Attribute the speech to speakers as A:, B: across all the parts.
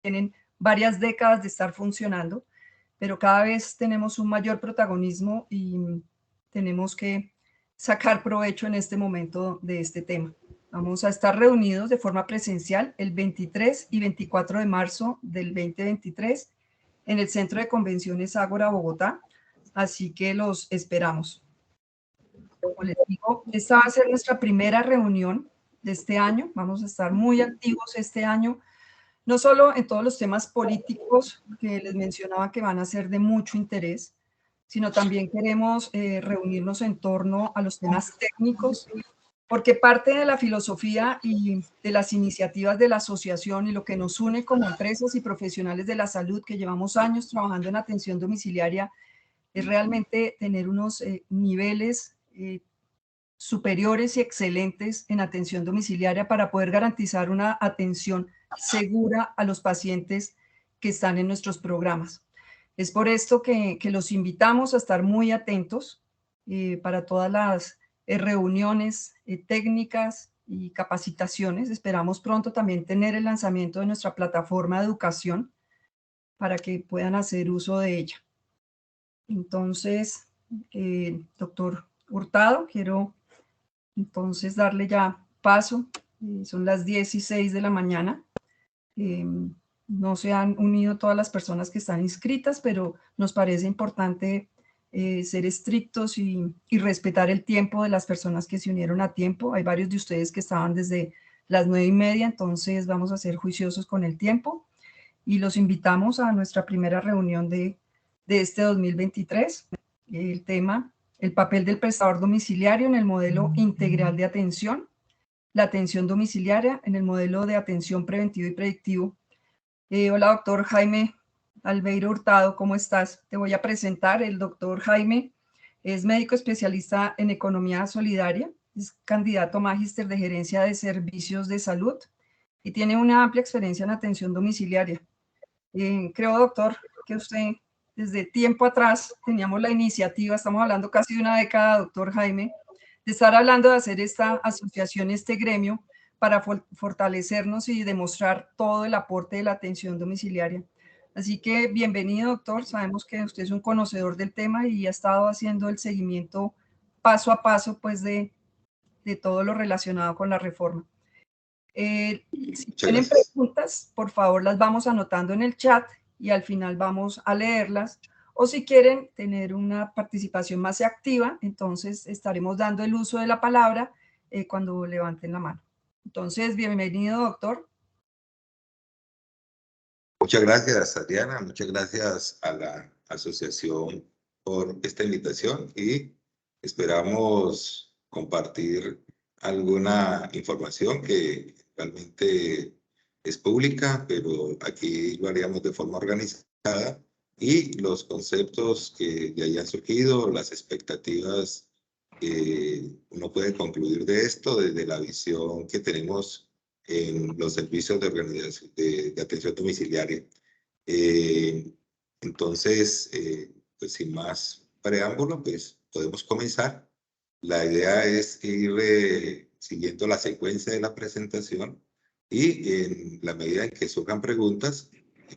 A: tienen varias décadas de estar funcionando, pero cada vez tenemos un mayor protagonismo y tenemos que sacar provecho en este momento de este tema. Vamos a estar reunidos de forma presencial el 23 y 24 de marzo del 2023 en el Centro de Convenciones Ágora, Bogotá, así que los esperamos. Como les digo, esta va a ser nuestra primera reunión de este año. Vamos a estar muy activos este año, no solo en todos los temas políticos que les mencionaba que van a ser de mucho interés, sino también queremos reunirnos en torno a los temas técnicos, porque parte de la filosofía y de las iniciativas de la asociación y lo que nos une como empresas y profesionales de la salud que llevamos años trabajando en atención domiciliaria es realmente tener unos niveles superiores y excelentes en atención domiciliaria para poder garantizar una atención segura a los pacientes que están en nuestros programas. Es por esto que los invitamos a estar muy atentos para todas las reuniones técnicas y capacitaciones. Esperamos pronto también tener el lanzamiento de nuestra plataforma de educación para que puedan hacer uso de ella. Entonces, doctor Hurtado, quiero entonces darle ya paso. Son las 10:06 de la mañana. No se han unido todas las personas que están inscritas, pero nos parece importante ser estrictos y respetar el tiempo de las personas que se unieron a tiempo. Hay varios de ustedes que estaban desde las 9:30, entonces vamos a ser juiciosos con el tiempo y los invitamos a nuestra primera reunión de este 2023. El tema, el papel del prestador domiciliario en el modelo integral de atención, la atención domiciliaria en el modelo de atención preventivo y predictivo. Hola, doctor Jaime Albeiro Hurtado, ¿cómo estás? Te voy a presentar. El doctor Jaime es médico especialista en economía solidaria, es candidato a magíster de gerencia de servicios de salud y tiene una amplia experiencia en atención domiciliaria. Creo, doctor, que usted desde tiempo atrás teníamos la iniciativa, estamos hablando casi de una década, doctor Jaime, de estar hablando de hacer esta asociación, este gremio, para fortalecernos y demostrar todo el aporte de la atención domiciliaria. Así que bienvenido, doctor. Sabemos que usted es un conocedor del tema y ha estado haciendo el seguimiento paso a paso, pues, de todo lo relacionado con la reforma. Si tienen preguntas, por favor, las vamos anotando en el chat y al final vamos a leerlas. O si quieren tener una participación más activa, entonces estaremos dando el uso de la palabra cuando levanten la mano. Entonces, bienvenido, doctor.
B: Muchas gracias, Adriana. Muchas gracias a la asociación por esta invitación y esperamos compartir alguna información que realmente es pública, pero aquí lo haríamos de forma organizada y los conceptos que ya hayan surgido, las expectativas que uno puede concluir de esto desde la visión que tenemos en los servicios de organización de atención domiciliaria. Entonces, pues sin más preámbulo, pues podemos comenzar. La idea es ir siguiendo la secuencia de la presentación y en la medida en que surjan preguntas,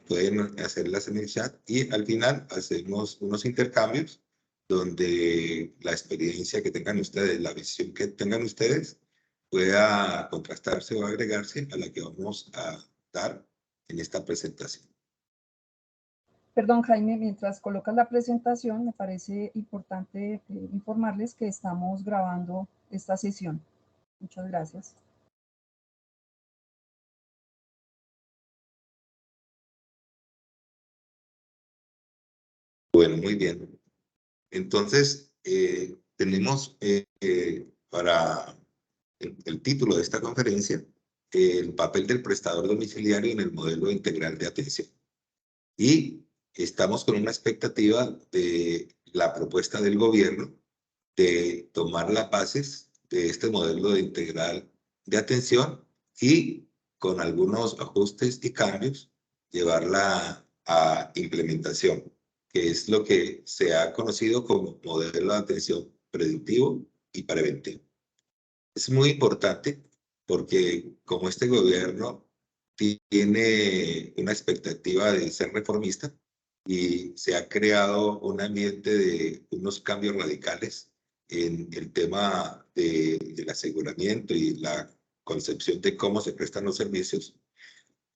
B: pueden hacerlas en el chat y al final hacemos unos intercambios donde la experiencia que tengan ustedes, la visión que tengan ustedes, pueda contrastarse o agregarse a la que vamos a dar en esta presentación.
A: Perdón, Jaime, mientras colocas la presentación, me parece importante informarles que estamos grabando esta sesión. Muchas gracias.
B: Bueno, muy bien. Entonces, tenemos para el título de esta conferencia, el papel del prestador domiciliario en el modelo integral de atención. Y estamos con una expectativa de la propuesta del gobierno de tomar las bases de este modelo de integral de atención y con algunos ajustes y cambios llevarla a implementación, que es lo que se ha conocido como modelo de atención predictivo y preventivo. Es muy importante porque como este gobierno tiene una expectativa de ser reformista y se ha creado un ambiente de unos cambios radicales en el tema del aseguramiento y la concepción de cómo se prestan los servicios.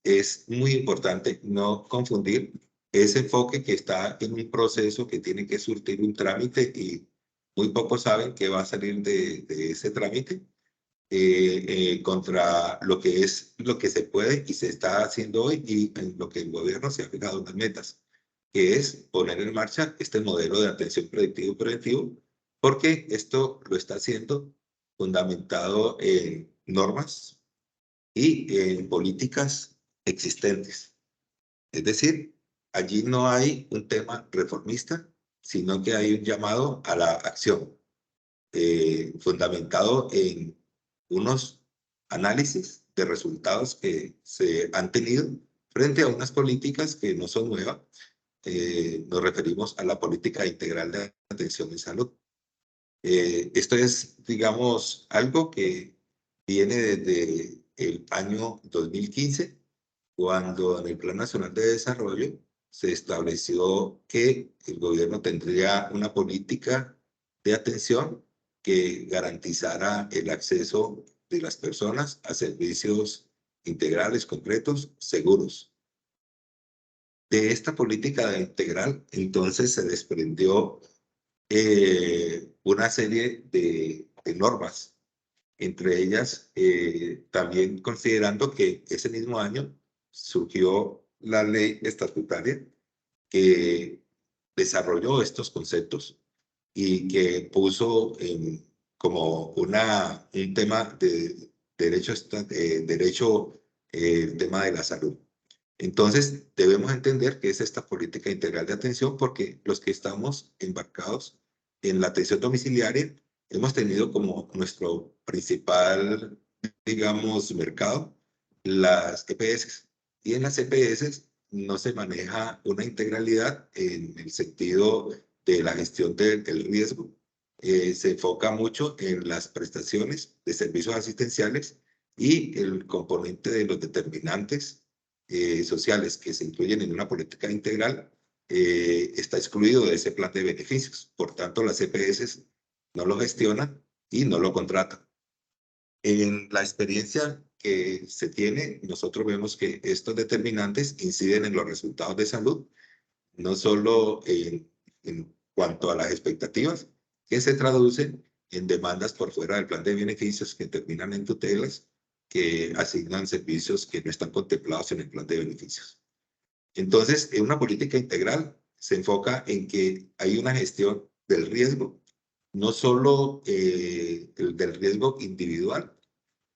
B: Es muy importante no confundir ese enfoque que está en un proceso que tiene que surtir un trámite y muy pocos saben qué va a salir de ese trámite contra lo que es lo que se puede y se está haciendo hoy y en lo que el gobierno se ha fijado unas metas, que es poner en marcha este modelo de atención predictivo-preventivo, porque esto lo está haciendo fundamentado en normas y en políticas existentes. Es decir, allí no hay un tema reformista, sino que hay un llamado a la acción, fundamentado en unos análisis de resultados que se han tenido frente a unas políticas que no son nuevas. Nos referimos a la política integral de atención en salud. Esto es, digamos, algo que viene desde el año 2015, cuando en el Plan Nacional de Desarrollo se estableció que el gobierno tendría una política de atención que garantizara el acceso de las personas a servicios integrales, concretos, seguros. De esta política integral, entonces se desprendió una serie de normas, entre ellas también considerando que ese mismo año surgió la ley estatutaria que desarrolló estos conceptos y que puso como un tema de derecho, el tema de la salud. Entonces, debemos entender que es esta política integral de atención porque los que estamos embarcados en la atención domiciliaria hemos tenido como nuestro principal, digamos, mercado las EPS. Y en las EPS no se maneja una integralidad en el sentido de la gestión del riesgo. Se enfoca mucho en las prestaciones de servicios asistenciales y el componente de los determinantes sociales que se incluyen en una política integral está excluido de ese plan de beneficios. Por tanto, las EPS no lo gestionan y no lo contratan. En la experiencia que se tiene, nosotros vemos que estos determinantes inciden en los resultados de salud, no solo en cuanto a las expectativas, que se traducen en demandas por fuera del plan de beneficios que terminan en tutelas, que asignan servicios que no están contemplados en el plan de beneficios. Entonces, en una política integral se enfoca en que hay una gestión del riesgo, no solo el del riesgo individual,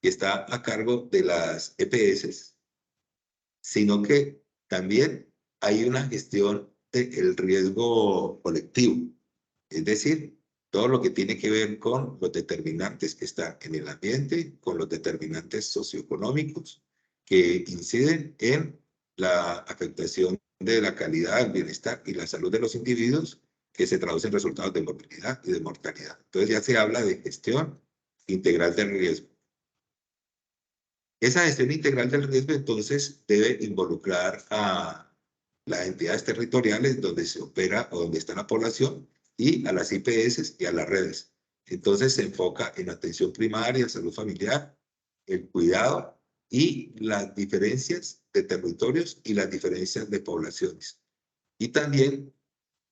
B: que está a cargo de las EPS, sino que también hay una gestión del riesgo colectivo, es decir, todo lo que tiene que ver con los determinantes que están en el ambiente, con los determinantes socioeconómicos que inciden en la afectación de la calidad, el bienestar y la salud de los individuos, que se traducen en resultados de morbilidad y de mortalidad. Entonces ya se habla de gestión integral del riesgo. Esa gestión integral del riesgo entonces debe involucrar a las entidades territoriales donde se opera o donde está la población y a las IPS y a las redes. Entonces se enfoca en atención primaria, salud familiar, el cuidado y las diferencias de territorios y las diferencias de poblaciones. Y también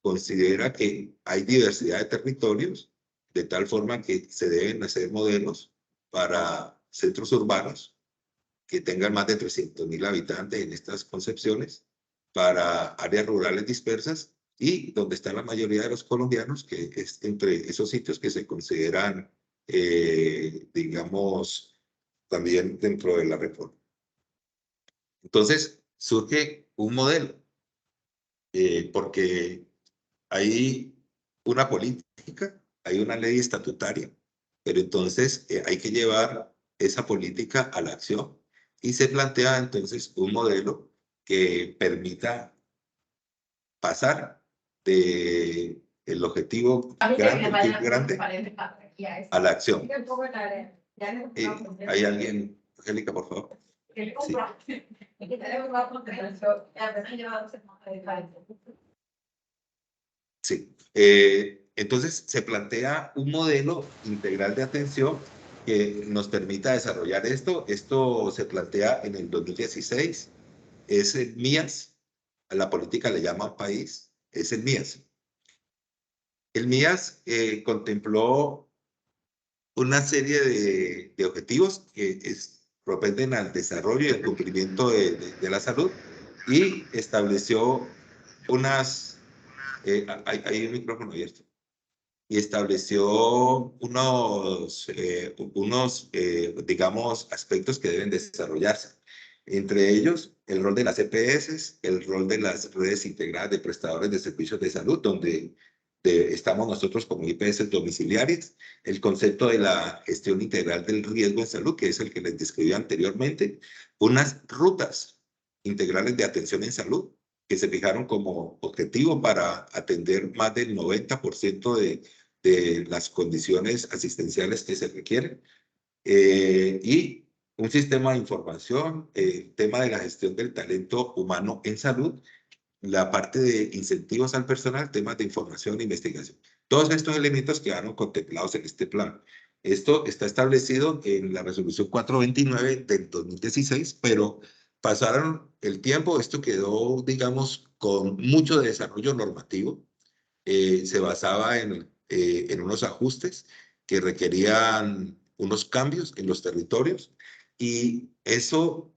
B: considera que hay diversidad de territorios, de tal forma que se deben hacer modelos para centros urbanos que tengan más de 300.000 habitantes en estas concepciones, para áreas rurales dispersas y donde está la mayoría de los colombianos, que es entre esos sitios que se consideran, digamos, también dentro de la reforma. Entonces, surge un modelo, porque hay una política, hay una ley estatutaria, pero entonces hay que llevar esa política a la acción y se plantea entonces un modelo que permita pasar de el objetivo grande a la acción. ¿Hay alguien, Angélica, por favor? Sí. Sí. Entonces se plantea un modelo integral de atención que nos permita desarrollar esto. Esto se plantea en el 2016. Es el MIAS. A la política le llaman país. Es el MIAS. El MIAS contempló una serie de objetivos que propenden al desarrollo y el cumplimiento de la salud y estableció unas... hay un micrófono abierto. Y estableció digamos, aspectos que deben desarrollarse. Entre ellos, el rol de las EPS, el rol de las redes integradas de prestadores de servicios de salud, donde estamos nosotros como IPS domiciliarias, el concepto de la gestión integral del riesgo en salud, que es el que les describí anteriormente, unas rutas integrales de atención en salud, que se fijaron como objetivo para atender más del 90% de las condiciones asistenciales que se requieren. Y un sistema de información, tema de la gestión del talento humano en salud, la parte de incentivos al personal, temas de información e investigación. Todos estos elementos quedaron contemplados en este plan. Esto está establecido en la resolución 429 del 2016, pero pasaron el tiempo, esto quedó, digamos, con mucho desarrollo normativo. Se basaba en unos ajustes que requerían unos cambios en los territorios y eso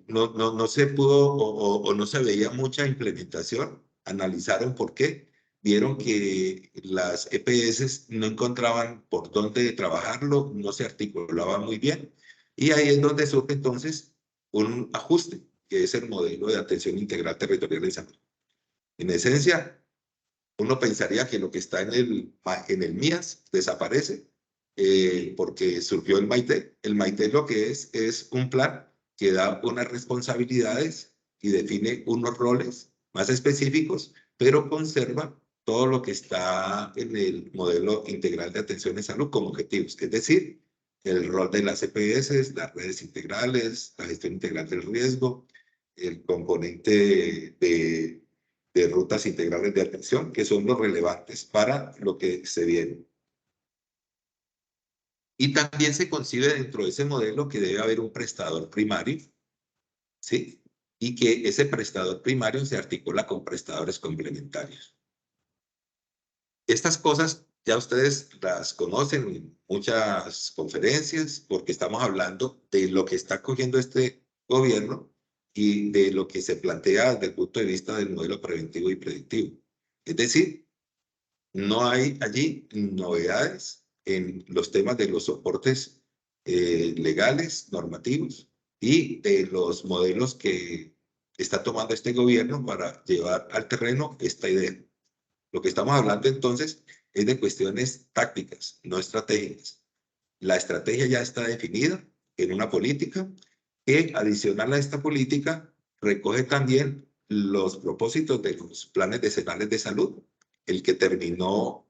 B: no se pudo o no se veía mucha implementación. Analizaron por qué. Vieron que las EPS no encontraban por dónde trabajarlo, no se articulaba muy bien. Y ahí es donde surge entonces un ajuste, que es el modelo de atención integral territorial en salud. En esencia, uno pensaría que lo que está en el MIAS desaparece porque surgió el MAITE. El MAITE lo que es un plan que da unas responsabilidades y define unos roles más específicos, pero conserva todo lo que está en el modelo integral de atención en salud como objetivos. Es decir, el rol de las EPS, las redes integrales, la gestión integral del riesgo, el componente de rutas integrales de atención, que son los relevantes para lo que se viene. Y también se concibe dentro de ese modelo que debe haber un prestador primario, ¿sí? Y que ese prestador primario se articula con prestadores complementarios. Estas cosas ya ustedes las conocen en muchas conferencias porque estamos hablando de lo que está cogiendo este gobierno y de lo que se plantea desde el punto de vista del modelo preventivo y predictivo. Es decir, no hay allí novedades en los temas de los soportes legales, normativos y de los modelos que está tomando este gobierno para llevar al terreno esta idea. Lo que estamos hablando entonces es de cuestiones tácticas, no estratégicas. La estrategia ya está definida en una política que adicional a esta política recoge también los propósitos de los planes decenales de salud, el que terminó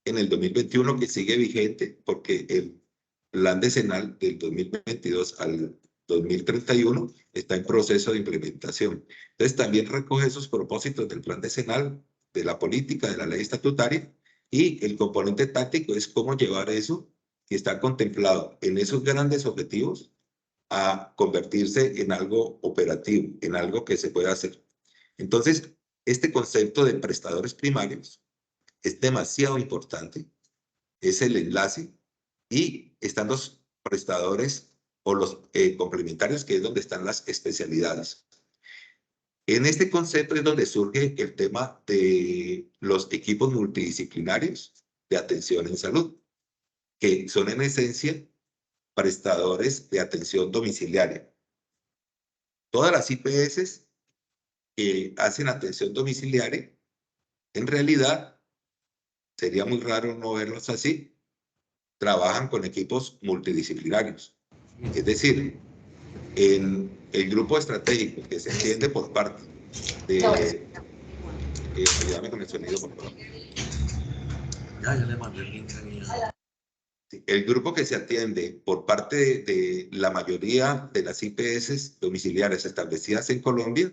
B: en el 2021 que sigue vigente porque el plan decenal del 2022 al 2031 está en proceso de implementación. Entonces también recoge esos propósitos del plan decenal, de la política, de la ley estatutaria y el componente táctico es cómo llevar eso que está contemplado en esos grandes objetivos a convertirse en algo operativo, en algo que se pueda hacer. Entonces, este concepto de prestadores primarios es demasiado importante, es el enlace y están los prestadores o los complementarios, que es donde están las especialidades. En este concepto es donde surge el tema de los equipos multidisciplinarios de atención en salud, que son en esencia prestadores de atención domiciliaria. Todas las IPS que hacen atención domiciliaria, en realidad, sería muy raro no verlos así, trabajan con equipos multidisciplinarios. Es decir, en el grupo estratégico que se entiende por parte de... ayúdame con el sonido, por favor.
C: Ya le mandé el link ahí.
B: Sí, el grupo que se atiende por parte de la mayoría de las IPS domiciliarias establecidas en Colombia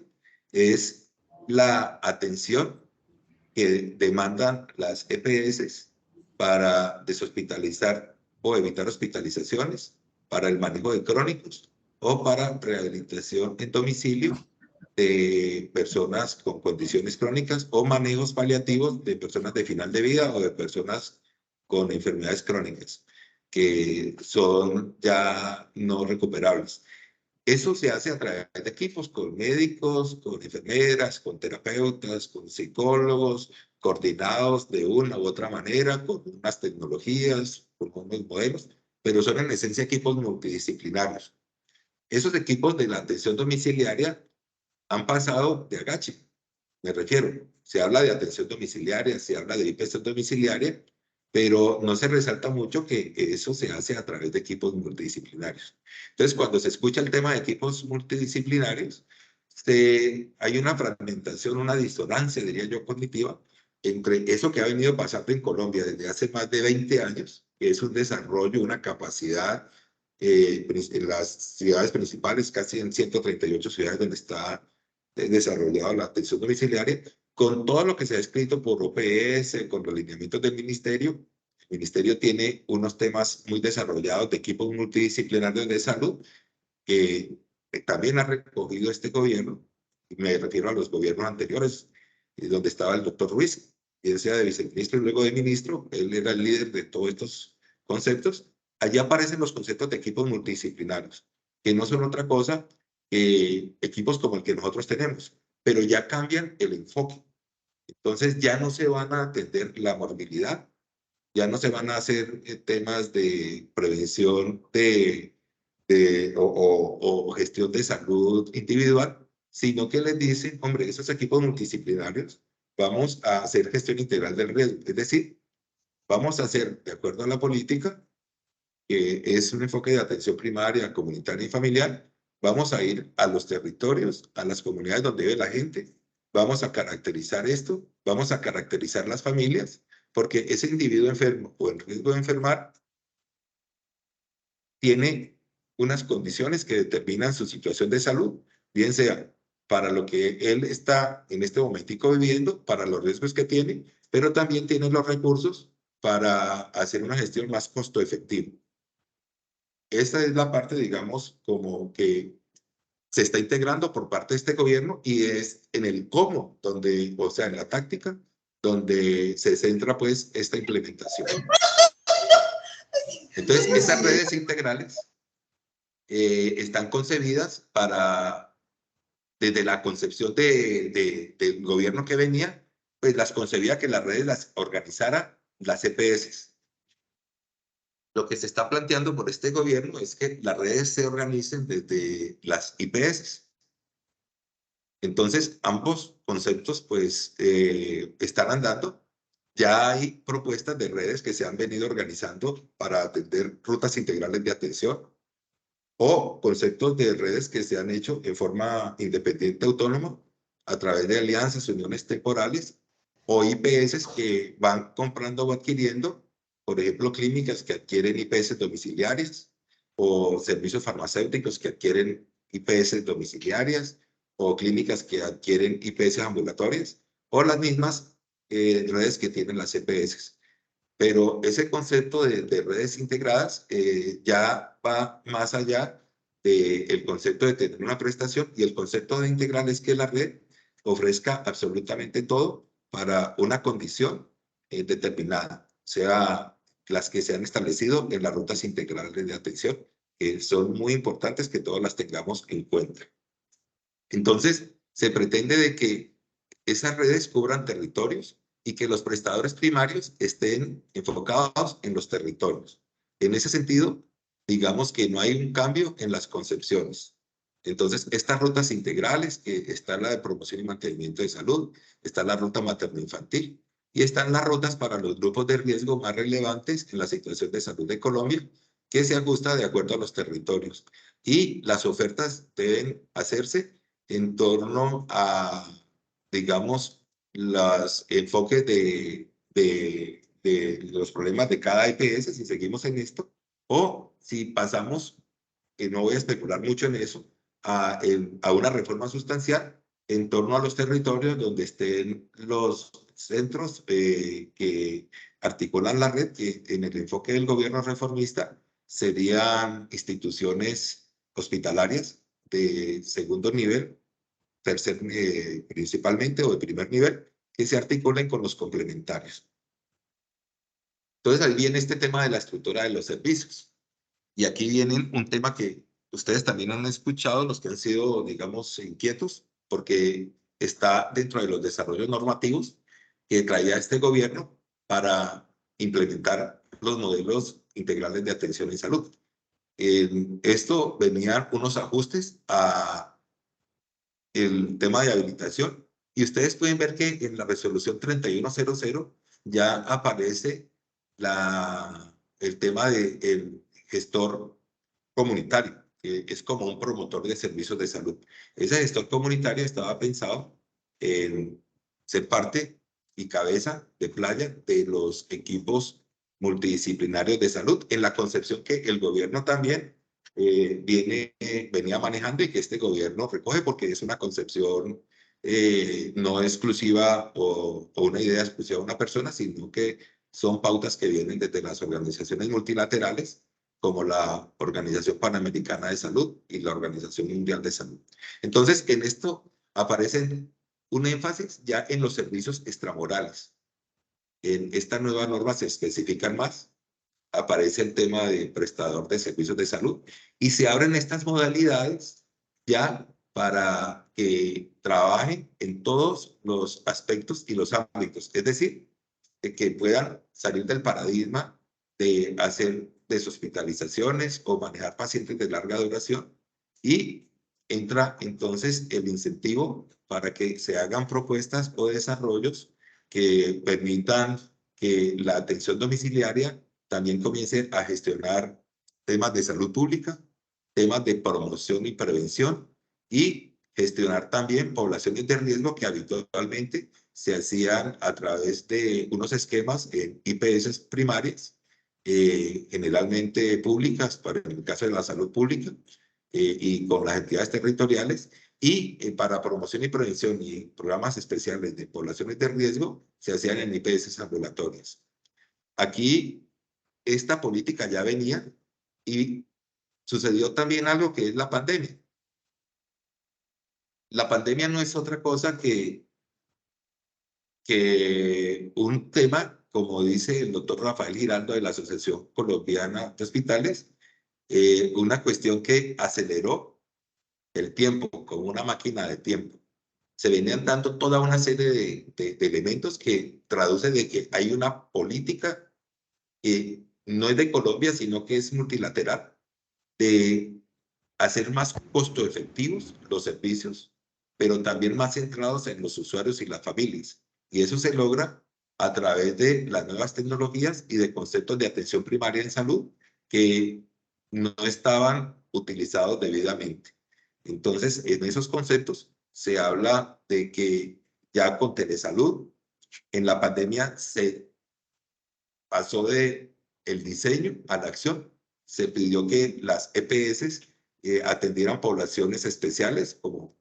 B: es la atención que demandan las EPS para deshospitalizar o evitar hospitalizaciones, para el manejo de crónicos o para rehabilitación en domicilio de personas con condiciones crónicas o manejos paliativos de personas de final de vida o de personas con enfermedades crónicas que son ya no recuperables. Eso se hace a través de equipos con médicos, con enfermeras, con terapeutas, con psicólogos, coordinados de una u otra manera, con unas tecnologías, con unos modelos, pero son en esencia equipos multidisciplinarios. Esos equipos de la atención domiciliaria han pasado de agache, me refiero. Se habla de atención domiciliaria, se habla de IPS domiciliaria, pero no se resalta mucho que eso se hace a través de equipos multidisciplinarios. Entonces, cuando se escucha el tema de equipos multidisciplinarios, hay una fragmentación, una disonancia, diría yo, cognitiva, entre eso que ha venido pasando en Colombia desde hace más de 20 años, que es un desarrollo, una capacidad en las ciudades principales, casi en 138 ciudades donde está desarrollado la atención domiciliaria, con todo lo que se ha escrito por OPS, con los lineamientos del ministerio. El ministerio tiene unos temas muy desarrollados de equipos multidisciplinarios de salud que también ha recogido este gobierno. Me refiero a los gobiernos anteriores, donde estaba el doctor Ruiz, y él sea de viceministro y luego de ministro. Él era el líder de todos estos conceptos. Allí aparecen los conceptos de equipos multidisciplinarios, que no son otra cosa que equipos como el que nosotros tenemos, pero ya cambian el enfoque. Entonces ya no se van a atender la morbilidad, ya no se van a hacer temas de prevención o gestión de salud individual, sino que les dicen, hombre, esos equipos multidisciplinarios, vamos a hacer gestión integral del riesgo. Es decir, vamos a hacer, de acuerdo a la política, que es un enfoque de atención primaria, comunitaria y familiar, vamos a ir a los territorios, a las comunidades donde vive la gente, vamos a caracterizar esto, vamos a caracterizar las familias, porque ese individuo enfermo o en riesgo de enfermar tiene unas condiciones que determinan su situación de salud, bien sea para lo que él está en este momentico viviendo, para los riesgos que tiene, pero también tiene los recursos para hacer una gestión más costo efectiva. Esta es la parte, digamos, como que se está integrando por parte de este gobierno y es en el cómo, donde, o sea, en la táctica, donde se centra pues esta implementación. Entonces, esas redes integrales están concebidas para, desde la concepción del gobierno que venía, pues las concebía que las redes las organizara las EPS. Lo que se está planteando por este gobierno es que las redes se organicen desde las IPS. Entonces, ambos conceptos pues están andando. Ya hay propuestas de redes que se han venido organizando para atender rutas integrales de atención o conceptos de redes que se han hecho en forma independiente autónoma a través de alianzas, uniones temporales o IPS que van comprando o adquiriendo, por ejemplo, clínicas que adquieren IPS domiciliarias o servicios farmacéuticos que adquieren IPS domiciliarias o clínicas que adquieren IPS ambulatorias o las mismas redes que tienen las EPS. Pero ese concepto de redes integradas ya va más allá del concepto de tener una prestación y el concepto de integral es que la red ofrezca absolutamente todo para una condición determinada, sea las que se han establecido en las rutas integrales de atención, que son muy importantes que todas las tengamos en cuenta. Entonces, se pretende de que esas redes cubran territorios y que los prestadores primarios estén enfocados en los territorios. En ese sentido, digamos que no hay un cambio en las concepciones. Entonces, estas rutas integrales, que está la de promoción y mantenimiento de salud, está la ruta materno-infantil y están las rutas para los grupos de riesgo más relevantes en la situación de salud de Colombia, que se ajusta de acuerdo a los territorios. Y las ofertas deben hacerse en torno a, digamos, los enfoques de los problemas de cada EPS, si seguimos en esto, o si pasamos, que no voy a especular mucho en eso, a una reforma sustancial en torno a los territorios donde estén los centros que articulan la red, que en el enfoque del gobierno reformista serían instituciones hospitalarias de segundo nivel, tercer, principalmente, o de primer nivel, que se articulen con los complementarios. Entonces ahí viene este tema de la estructura de los servicios. Y aquí viene un tema que ustedes también han escuchado, los que han sido, digamos, inquietos, porque está dentro de los desarrollos normativos que traía este gobierno para implementar los modelos integrales de atención en salud. En esto venían unos ajustes a el tema de habilitación, y ustedes pueden ver que en la resolución 3100 ya aparece el tema del gestor comunitario, que es como un promotor de servicios de salud. Ese gestor comunitario estaba pensado en ser parte y cabeza de playa de los equipos multidisciplinarios de salud, en la concepción que el gobierno también venía manejando, y que este gobierno recoge, porque es una concepción no exclusiva o una idea exclusiva de una persona, sino que son pautas que vienen desde las organizaciones multilaterales, como la Organización Panamericana de Salud y la Organización Mundial de Salud. Entonces, en esto aparece un énfasis ya en los servicios extramorales. En esta nueva norma se especifican más, aparece el tema de prestador de servicios de salud, y se abren estas modalidades ya para que trabajen en todos los aspectos y los ámbitos. Es decir, que puedan salir del paradigma de hacer deshospitalizaciones o manejar pacientes de larga duración, y entra entonces el incentivo para que se hagan propuestas o desarrollos que permitan que la atención domiciliaria también comience a gestionar temas de salud pública, temas de promoción y prevención, y gestionar también poblaciones de riesgo que habitualmente se hacían a través de unos esquemas en IPS primarias, generalmente públicas, para en el caso de la salud pública, y con las entidades territoriales, y para promoción y prevención y programas especiales de poblaciones de riesgo se hacían en IPS ambulatorias. Aquí esta política ya venía, y sucedió también algo que es la pandemia. La pandemia no es otra cosa que un tema, como dice el doctor Rafael Giraldo de la Asociación Colombiana de Hospitales, una cuestión que aceleró el tiempo, como una máquina de tiempo. Se venían dando toda una serie de elementos que traducen de que hay una política que no es de Colombia, sino que es multilateral, de hacer más costo efectivos los servicios, pero también más centrados en los usuarios y las familias. Y eso se logra a través de las nuevas tecnologías y de conceptos de atención primaria en salud que no estaban utilizados debidamente. Entonces, en esos conceptos se habla de que ya con telesalud, en la pandemia se pasó de el diseño a la acción. Se pidió que las EPS atendieran poblaciones especiales como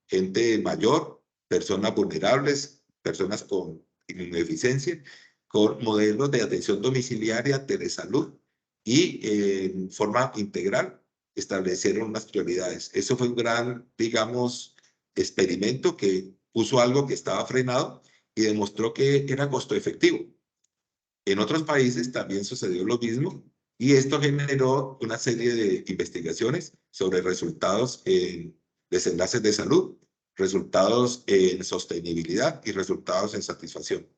B: gente mayor, personas vulnerables, personas con inmunodeficiencia, con modelos de atención domiciliaria, telesalud, y en forma integral establecieron unas prioridades. Eso fue un gran, digamos, experimento que puso algo que estaba frenado y demostró que era costo efectivo. En otros países también sucedió lo mismo, y esto generó una serie de investigaciones sobre resultados en desenlaces de salud, resultados en sostenibilidad y resultados en satisfacción.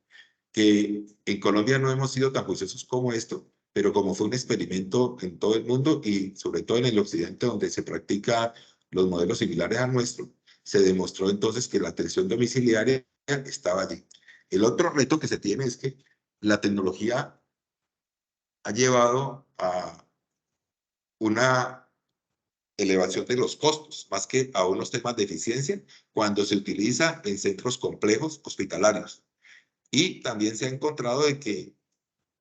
B: Que en Colombia no hemos sido tan juiciosos como esto, pero como fue un experimento en todo el mundo y sobre todo en el occidente, donde se practican los modelos similares al nuestro, se demostró entonces que la atención domiciliaria estaba allí. El otro reto que se tiene es que la tecnología ha llevado a una elevación de los costos, más que a unos temas de eficiencia, cuando se utiliza en centros complejos hospitalarios. Y también se ha encontrado de que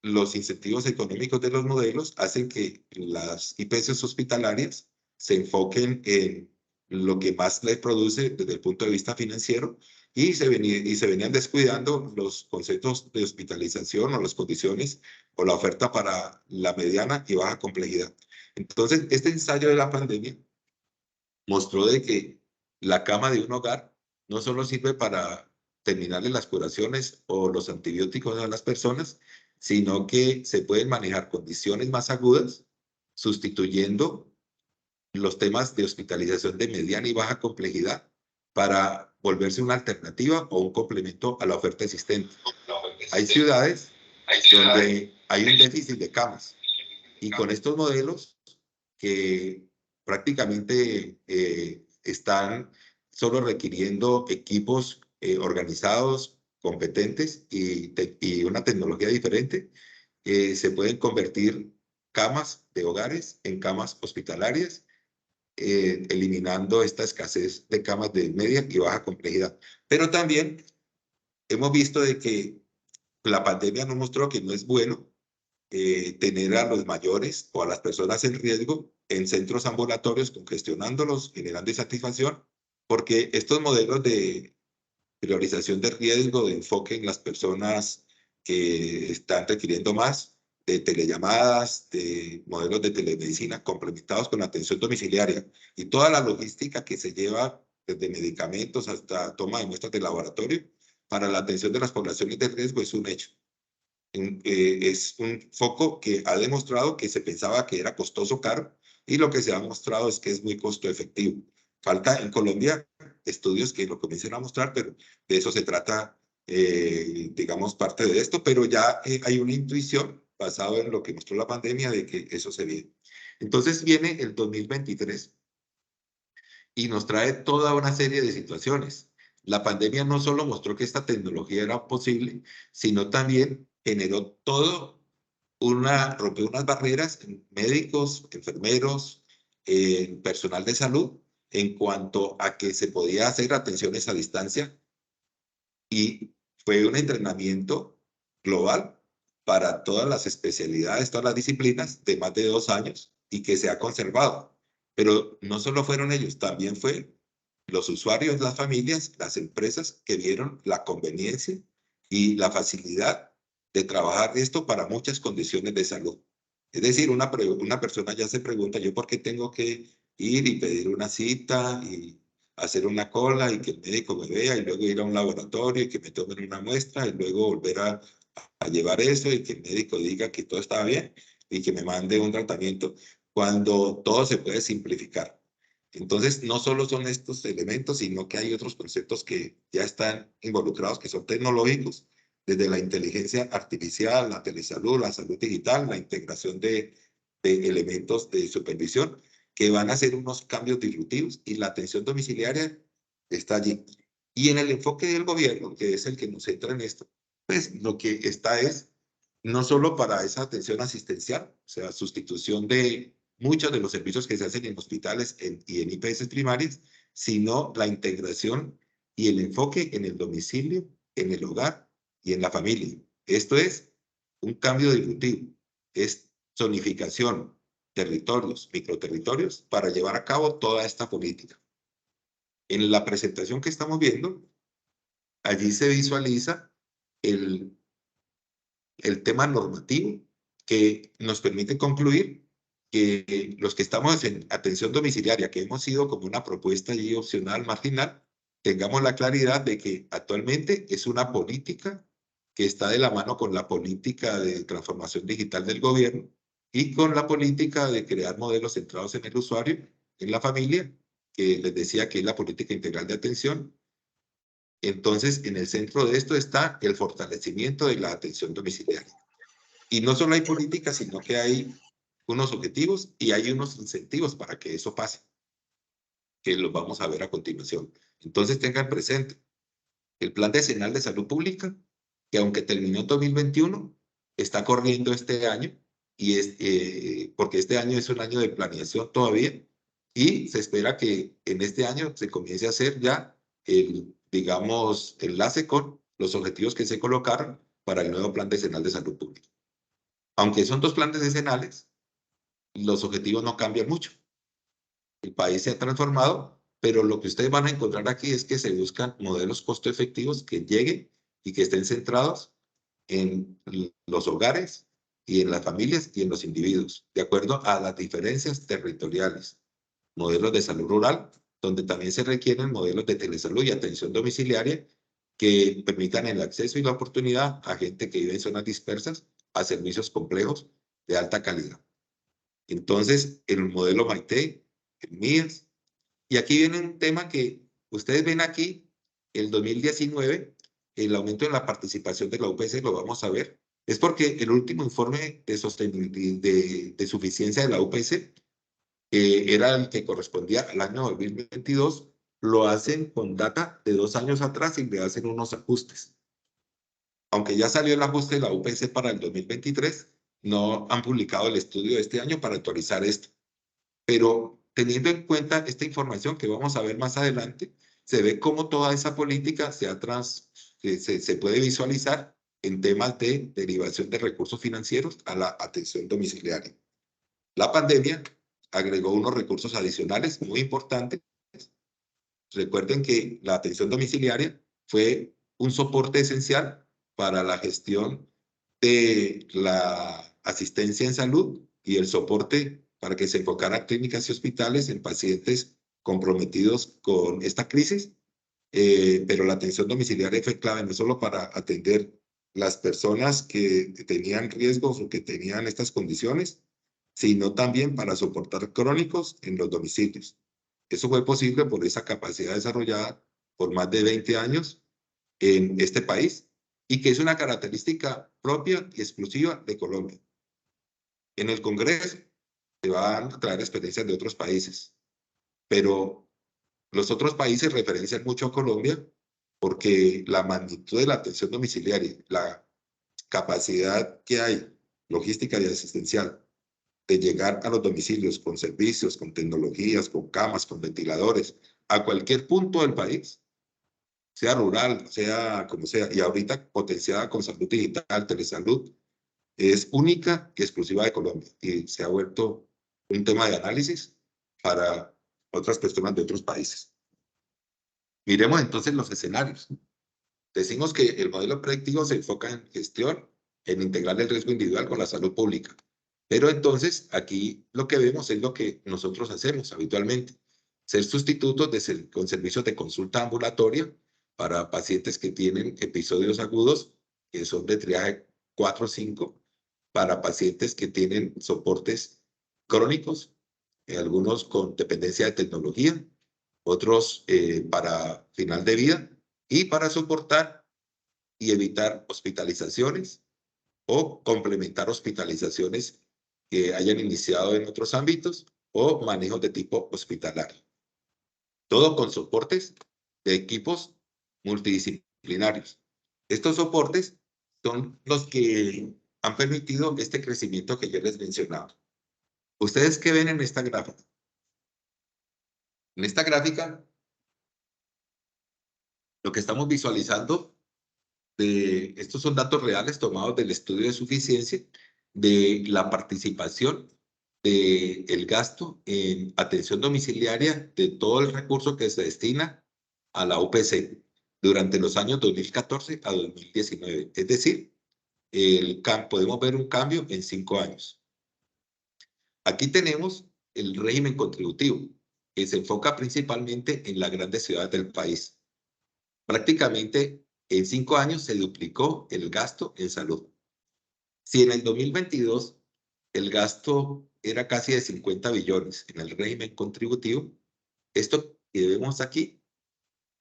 B: los incentivos económicos de los modelos hacen que las IPS hospitalarias se enfoquen en lo que más les produce desde el punto de vista financiero y se venían descuidando los conceptos de hospitalización o las condiciones o la oferta para la mediana y baja complejidad. Entonces, este ensayo de la pandemia mostró de que la cama de un hogar no solo sirve para terminarle las curaciones o los antibióticos a las personas, sino que se pueden manejar condiciones más agudas, sustituyendo los temas de hospitalización de mediana y baja complejidad para volverse una alternativa o un complemento a la oferta existente. Hay ciudades donde hay un déficit de camas y con estos modelos que prácticamente están solo requiriendo equipos organizados, competentes y una tecnología diferente, se pueden convertir camas de hogares en camas hospitalarias, eliminando esta escasez de camas de media y baja complejidad. Pero también hemos visto de que la pandemia nos mostró que no es bueno tener a los mayores o a las personas en riesgo en centros ambulatorios, congestionándolos, generando insatisfacción, porque estos modelos de priorización de riesgo, de enfoque en las personas que están requiriendo más, de telellamadas, de modelos de telemedicina complementados con atención domiciliaria y toda la logística que se lleva desde medicamentos hasta toma de muestras de laboratorio para la atención de las poblaciones de riesgo es un hecho. Es un foco que ha demostrado que se pensaba que era costoso, caro, y lo que se ha mostrado es que es muy costo efectivo. Falta en Colombia estudios que lo comiencen a mostrar, pero de eso se trata, digamos, parte de esto, pero ya hay una intuición basado en lo que mostró la pandemia de que eso se viene. Entonces viene el 2023 y nos trae toda una serie de situaciones. La pandemia no solo mostró que esta tecnología era posible, sino también generó rompió unas barreras en médicos, enfermeros, en personal de salud, en cuanto a que se podía hacer atenciones a distancia y fue un entrenamiento global para todas las especialidades, todas las disciplinas de más de 2 años y que se ha conservado. Pero no solo fueron ellos, también fue los usuarios, las familias, las empresas que vieron la conveniencia y la facilidad de trabajar esto para muchas condiciones de salud. Es decir, una persona ya se pregunta, ¿yo por qué tengo que ir y pedir una cita y hacer una cola y que el médico me vea y luego ir a un laboratorio y que me tomen una muestra y luego volver a llevar eso y que el médico diga que todo está bien y que me mande un tratamiento cuando todo se puede simplificar? Entonces, no solo son estos elementos, sino que hay otros conceptos que ya están involucrados, que son tecnológicos, desde la inteligencia artificial, la telesalud, la salud digital, la integración de elementos de supervisión, que van a hacer unos cambios disruptivos y la atención domiciliaria está allí. Y en el enfoque del gobierno, que es el que nos centra en esto, pues lo que está es no solo para esa atención asistencial, o sea, sustitución de muchos de los servicios que se hacen en hospitales y en IPS primarias, sino la integración y el enfoque en el domicilio, en el hogar y en la familia. Esto es un cambio disruptivo, es zonificación, territorios, microterritorios, para llevar a cabo toda esta política. En la presentación que estamos viendo, allí se visualiza el, el tema normativo que nos permite concluir que los que estamos en atención domiciliaria, que hemos sido como una propuesta y opcional marginal, tengamos la claridad de que actualmente es una política que está de la mano con la política de transformación digital del gobierno y con la política de crear modelos centrados en el usuario, en la familia, que les decía que es la política integral de atención. Entonces, en el centro de esto está el fortalecimiento de la atención domiciliaria. Y no solo hay políticas, sino que hay unos objetivos y hay unos incentivos para que eso pase, que los vamos a ver a continuación. Entonces tengan presente el Plan Decenal de Salud Pública, que aunque terminó en 2021, está corriendo este año, y porque este año es un año de planeación todavía, y se espera que en este año se comience a hacer ya el, digamos, enlace con los objetivos que se colocaron para el nuevo Plan Decenal de Salud Pública. Aunque son dos planes decenales, los objetivos no cambian mucho. El país se ha transformado, pero lo que ustedes van a encontrar aquí es que se buscan modelos costo efectivos que lleguen y que estén centrados en los hogares y en las familias y en los individuos, de acuerdo a las diferencias territoriales. Modelos de salud rural, donde también se requieren modelos de telesalud y atención domiciliaria que permitan el acceso y la oportunidad a gente que vive en zonas dispersas a servicios complejos de alta calidad. Entonces, el modelo Maite, el MIAS, y aquí viene un tema que ustedes ven aquí, el 2019, el aumento en la participación de la UPC, lo vamos a ver, es porque el último informe de sostenibilidad, de suficiencia de la UPC, era el que correspondía al año 2022, lo hacen con data de 2 años atrás y le hacen unos ajustes. Aunque ya salió el ajuste de la UPC para el 2023, no han publicado el estudio de este año para actualizar esto. Pero teniendo en cuenta esta información que vamos a ver más adelante, se ve cómo toda esa política se puede visualizar en temas de derivación de recursos financieros a la atención domiciliaria. La pandemia agregó unos recursos adicionales muy importantes. Recuerden que la atención domiciliaria fue un soporte esencial para la gestión de la asistencia en salud y el soporte para que se enfocaran clínicas y hospitales en pacientes comprometidos con esta crisis. Pero la atención domiciliaria fue clave no solo para atender las personas que tenían riesgos o que tenían estas condiciones, sino también para soportar crónicos en los domicilios. Eso fue posible por esa capacidad desarrollada por más de 20 años en este país y que es una característica propia y exclusiva de Colombia. En el Congreso se van a traer experiencias de otros países, pero los otros países referencian mucho a Colombia porque la magnitud de la atención domiciliaria, la capacidad que hay, logística y asistencial, de llegar a los domicilios con servicios, con tecnologías, con camas, con ventiladores, a cualquier punto del país, sea rural, sea como sea, y ahorita potenciada con salud digital, telesalud, es única y exclusiva de Colombia y se ha vuelto un tema de análisis para otras personas de otros países. Miremos entonces los escenarios. Decimos que el modelo predictivo se enfoca en gestión, en integrar el riesgo individual con la salud pública. Pero entonces aquí lo que vemos es lo que nosotros hacemos habitualmente. Ser sustitutos con servicios de consulta ambulatoria para pacientes que tienen episodios agudos, que son de triaje 4 o 5, para pacientes que tienen soportes crónicos, algunos con dependencia de tecnología, otros para final de vida, y para soportar y evitar hospitalizaciones o complementar hospitalizaciones que hayan iniciado en otros ámbitos o manejos de tipo hospitalario. Todo con soportes de equipos multidisciplinarios. Estos soportes son los que han permitido este crecimiento que yo les mencionaba. ¿Ustedes qué ven en esta gráfica? En esta gráfica, lo que estamos visualizando, estos son datos reales tomados del estudio de suficiencia de la participación del gasto en atención domiciliaria de todo el recurso que se destina a la UPC durante los años 2014 a 2019. Es decir, podemos ver un cambio en 5 años. Aquí tenemos el régimen contributivo, que se enfoca principalmente en las grandes ciudades del país. Prácticamente en 5 años se duplicó el gasto en salud. Si en el 2022 el gasto era casi de 50 billones en el régimen contributivo, esto que vemos aquí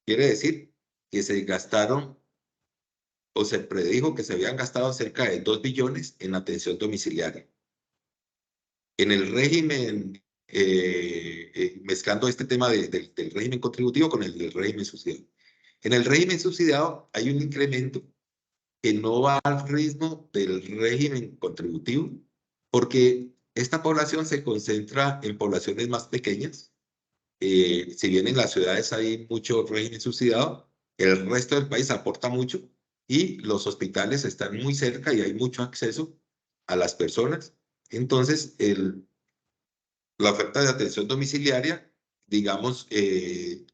B: quiere decir que se gastaron o se predijo que se habían gastado cerca de 2 billones en atención domiciliaria. En el régimen, mezclando este tema del régimen contributivo con el del régimen subsidiado. En el régimen subsidiado hay un incremento que no va al ritmo del régimen contributivo, porque esta población se concentra en poblaciones más pequeñas. Si bien en las ciudades hay mucho régimen subsidiado, el resto del país aporta mucho y los hospitales están muy cerca y hay mucho acceso a las personas. Entonces, la oferta de atención domiciliaria, digamos,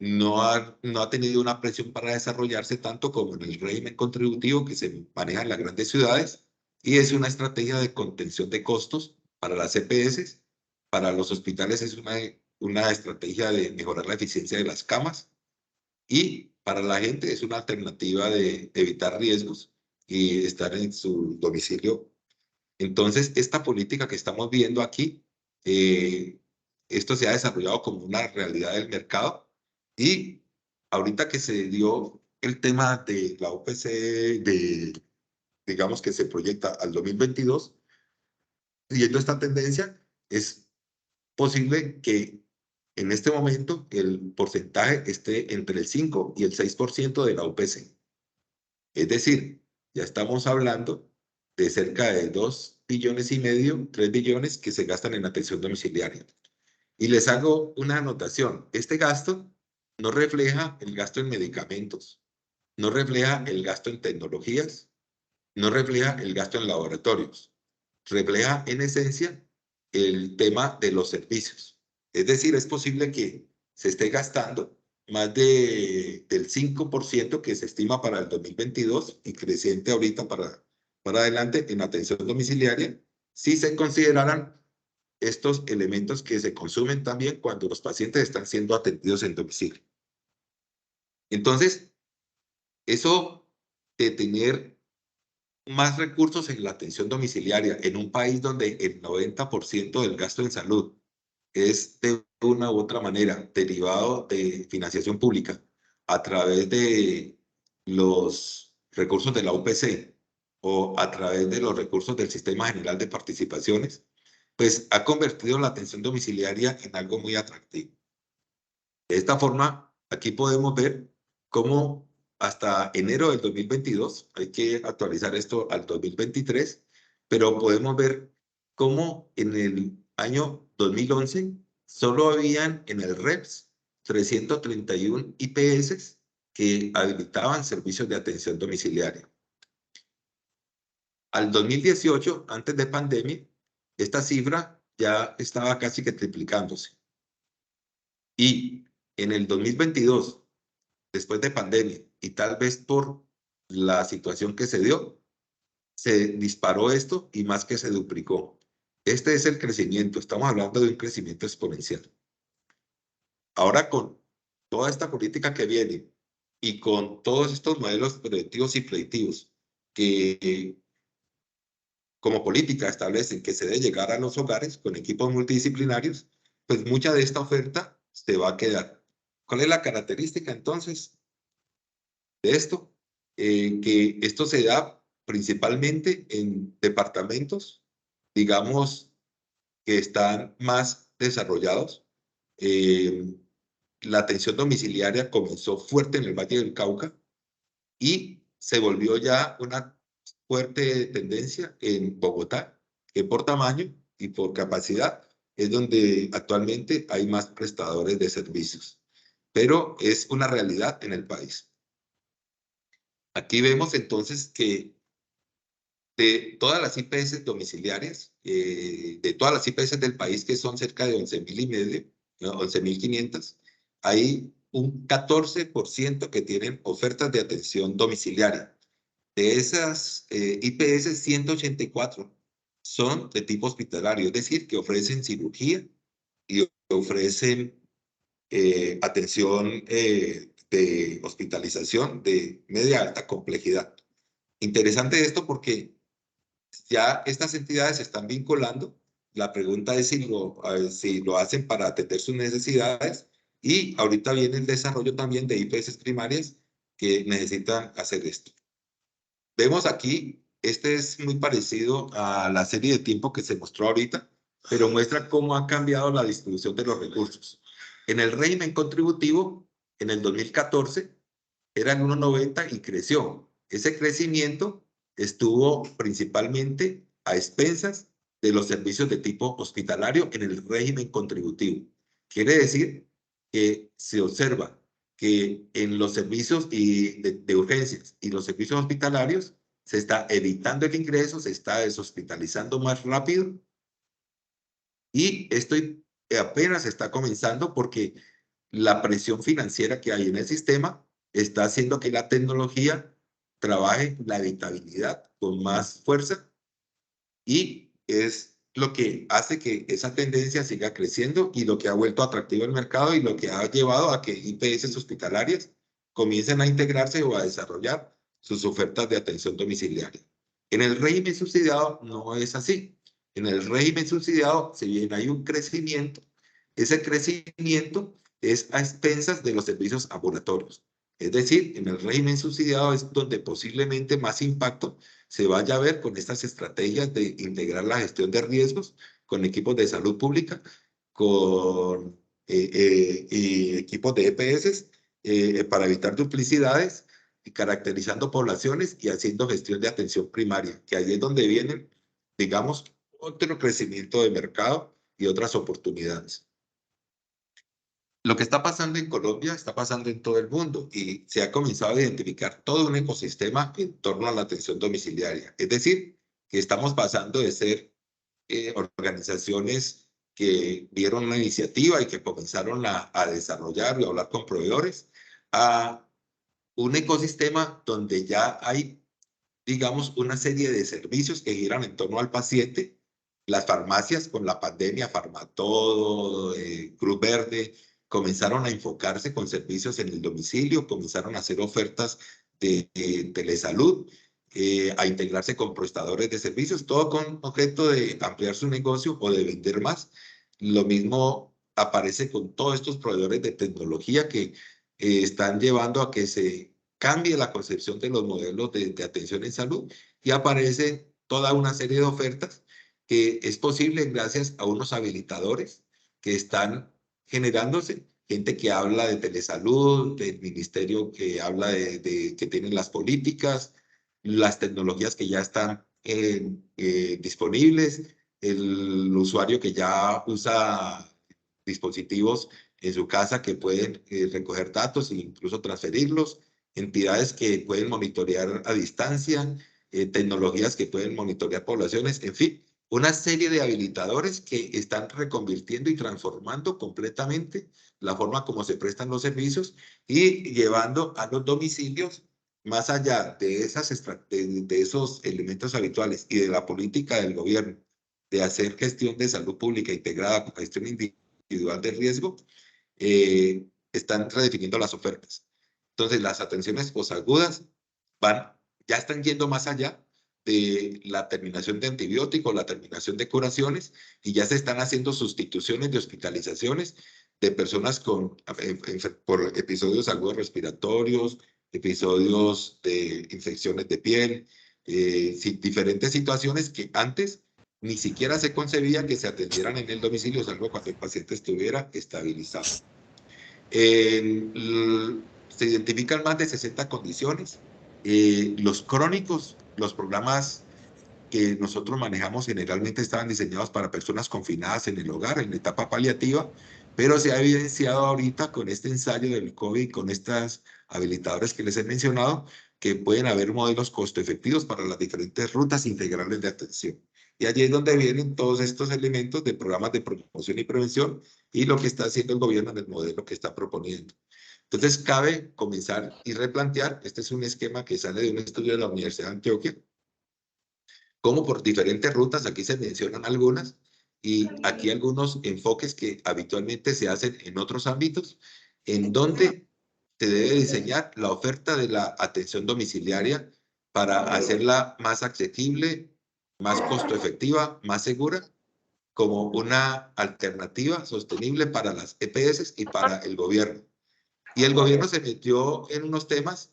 B: no ha tenido una presión para desarrollarse tanto como en el régimen contributivo que se maneja en las grandes ciudades, y es una estrategia de contención de costos para las EPS. Para los hospitales es una estrategia de mejorar la eficiencia de las camas, y para la gente es una alternativa de evitar riesgos y estar en su domicilio. Entonces, esta política que estamos viendo aquí, eh, esto se ha desarrollado como una realidad del mercado, y ahorita que se dio el tema de la OPC, digamos que se proyecta al 2022, siguiendo esta tendencia, es posible que en este momento el porcentaje esté entre el 5 y el 6% de la UPC. Es decir, ya estamos hablando de cerca de 2,5 billones, 3 billones que se gastan en atención domiciliaria. Y les hago una anotación. Este gasto no refleja el gasto en medicamentos, no refleja el gasto en tecnologías, no refleja el gasto en laboratorios. Refleja en esencia el tema de los servicios. Es decir, es posible que se esté gastando más del 5% que se estima para el 2022 y creciente ahorita para adelante en atención domiciliaria, si se consideraran estos elementos que se consumen también cuando los pacientes están siendo atendidos en domicilio. Entonces, eso de tener más recursos en la atención domiciliaria en un país donde el 90% del gasto en salud es de una u otra manera derivado de financiación pública a través de los recursos de la UPC o a través de los recursos del Sistema General de Participaciones, pues ha convertido la atención domiciliaria en algo muy atractivo. De esta forma, aquí podemos ver cómo hasta enero del 2022, hay que actualizar esto al 2023, pero podemos ver cómo en el año 2011 solo habían en el REPS 331 IPS que habilitaban servicios de atención domiciliaria. Al 2018, antes de pandemia, esta cifra ya estaba casi que triplicándose. Y en el 2022, después de pandemia, y tal vez por la situación que se dio, se disparó esto y más que se duplicó. Este es el crecimiento, estamos hablando de un crecimiento exponencial. Ahora con toda esta política que viene y con todos estos modelos preventivos y predictivos que como política establecen que se debe llegar a los hogares con equipos multidisciplinarios, pues mucha de esta oferta se va a quedar. ¿Cuál es la característica entonces de esto? Que esto se da principalmente en departamentos, digamos, que están más desarrollados. Eh, la atención domiciliaria comenzó fuerte en el Valle del Cauca y se volvió ya una fuerte tendencia en Bogotá, que por tamaño y por capacidad es donde actualmente hay más prestadores de servicios. Pero es una realidad en el país. Aquí vemos entonces que de todas las IPS domiciliarias, de todas las IPS del país, que son cerca de 11,500, 11,500, hay un 14% que tienen ofertas de atención domiciliaria. De esas IPS, 184 son de tipo hospitalario, es decir, que ofrecen cirugía y ofrecen atención de hospitalización de media alta complejidad. Interesante esto porque ya estas entidades se están vinculando. La pregunta es si lo hacen para atender sus necesidades, y ahorita viene el desarrollo también de IPS primarias que necesitan hacer esto. Vemos aquí, este es muy parecido a la serie de tiempo que se mostró ahorita, pero muestra cómo ha cambiado la distribución de los recursos. En el régimen contributivo, en el 2014, eran 1,90 y creció. Ese crecimiento estuvo principalmente a expensas de los servicios de tipo hospitalario en el régimen contributivo. Quiere decir que se observa que en los servicios de urgencias y los servicios hospitalarios se está evitando el ingreso, se está deshospitalizando más rápido, y esto apenas está comenzando porque la presión financiera que hay en el sistema está haciendo que la tecnología trabaje la evitabilidad con más fuerza, y es lo que hace que esa tendencia siga creciendo y lo que ha vuelto atractivo el mercado y lo que ha llevado a que IPS hospitalarias comiencen a integrarse o a desarrollar sus ofertas de atención domiciliaria. En el régimen subsidiado no es así. En el régimen subsidiado, si bien hay un crecimiento, ese crecimiento es a expensas de los servicios ambulatorios. Es decir, en el régimen subsidiado es donde posiblemente más impacto se vaya a ver con estas estrategias de integrar la gestión de riesgos con equipos de salud pública, con y equipos de EPS para evitar duplicidades, y caracterizando poblaciones y haciendo gestión de atención primaria, que ahí es donde viene, digamos, otro crecimiento de mercado y otras oportunidades. Lo que está pasando en Colombia está pasando en todo el mundo y se ha comenzado a identificar todo un ecosistema en torno a la atención domiciliaria. Es decir, que estamos pasando de ser organizaciones que vieron una iniciativa y que comenzaron a desarrollar y a hablar con proveedores, a un ecosistema donde ya hay, digamos, una serie de servicios que giran en torno al paciente. Las farmacias con la pandemia, Farmatodo, Cruz Verde, comenzaron a enfocarse con servicios en el domicilio, comenzaron a hacer ofertas de telesalud, a integrarse con prestadores de servicios, todo con objeto de ampliar su negocio o de vender más. Lo mismo aparece con todos estos proveedores de tecnología que están llevando a que se cambie la concepción de los modelos de atención en salud, y aparece toda una serie de ofertas que es posible gracias a unos habilitadores que están generándose, gente que habla de telesalud, del ministerio que habla que tienen las políticas, las tecnologías que ya están disponibles, el usuario que ya usa dispositivos en su casa que pueden recoger datos e incluso transferirlos, entidades que pueden monitorear a distancia, tecnologías que pueden monitorear poblaciones, en fin, una serie de habilitadores que están reconvirtiendo y transformando completamente la forma como se prestan los servicios y llevando a los domicilios, más allá de de esos elementos habituales y de la política del gobierno de hacer gestión de salud pública integrada con gestión individual de riesgo, están redefiniendo las ofertas. Entonces, las atenciones posagudas ya están yendo más allá de la terminación de antibióticos, la terminación de curaciones, y ya se están haciendo sustituciones de hospitalizaciones de personas por episodios agudos respiratorios, episodios de infecciones de piel, diferentes situaciones que antes ni siquiera se concebía que se atendieran en el domicilio, salvo cuando el paciente estuviera estabilizado. Se identifican más de 60 condiciones. Los crónicos, los programas que nosotros manejamos generalmente estaban diseñados para personas confinadas en el hogar, en la etapa paliativa, pero se ha evidenciado ahorita con este ensayo del COVID, con estas habilitadores que les he mencionado, que pueden haber modelos costo efectivos para las diferentes rutas integrales de atención. Y allí es donde vienen todos estos elementos de programas de promoción y prevención y lo que está haciendo el gobierno en el modelo que está proponiendo. Entonces, cabe comenzar y replantear. Este es un esquema que sale de un estudio de la Universidad de Antioquia, como por diferentes rutas, aquí se mencionan algunas, y aquí algunos enfoques que habitualmente se hacen en otros ámbitos, en donde se debe diseñar la oferta de la atención domiciliaria para hacerla más asequible, más costo efectiva, más segura, como una alternativa sostenible para las EPS y para el gobierno. Y el gobierno se metió en unos temas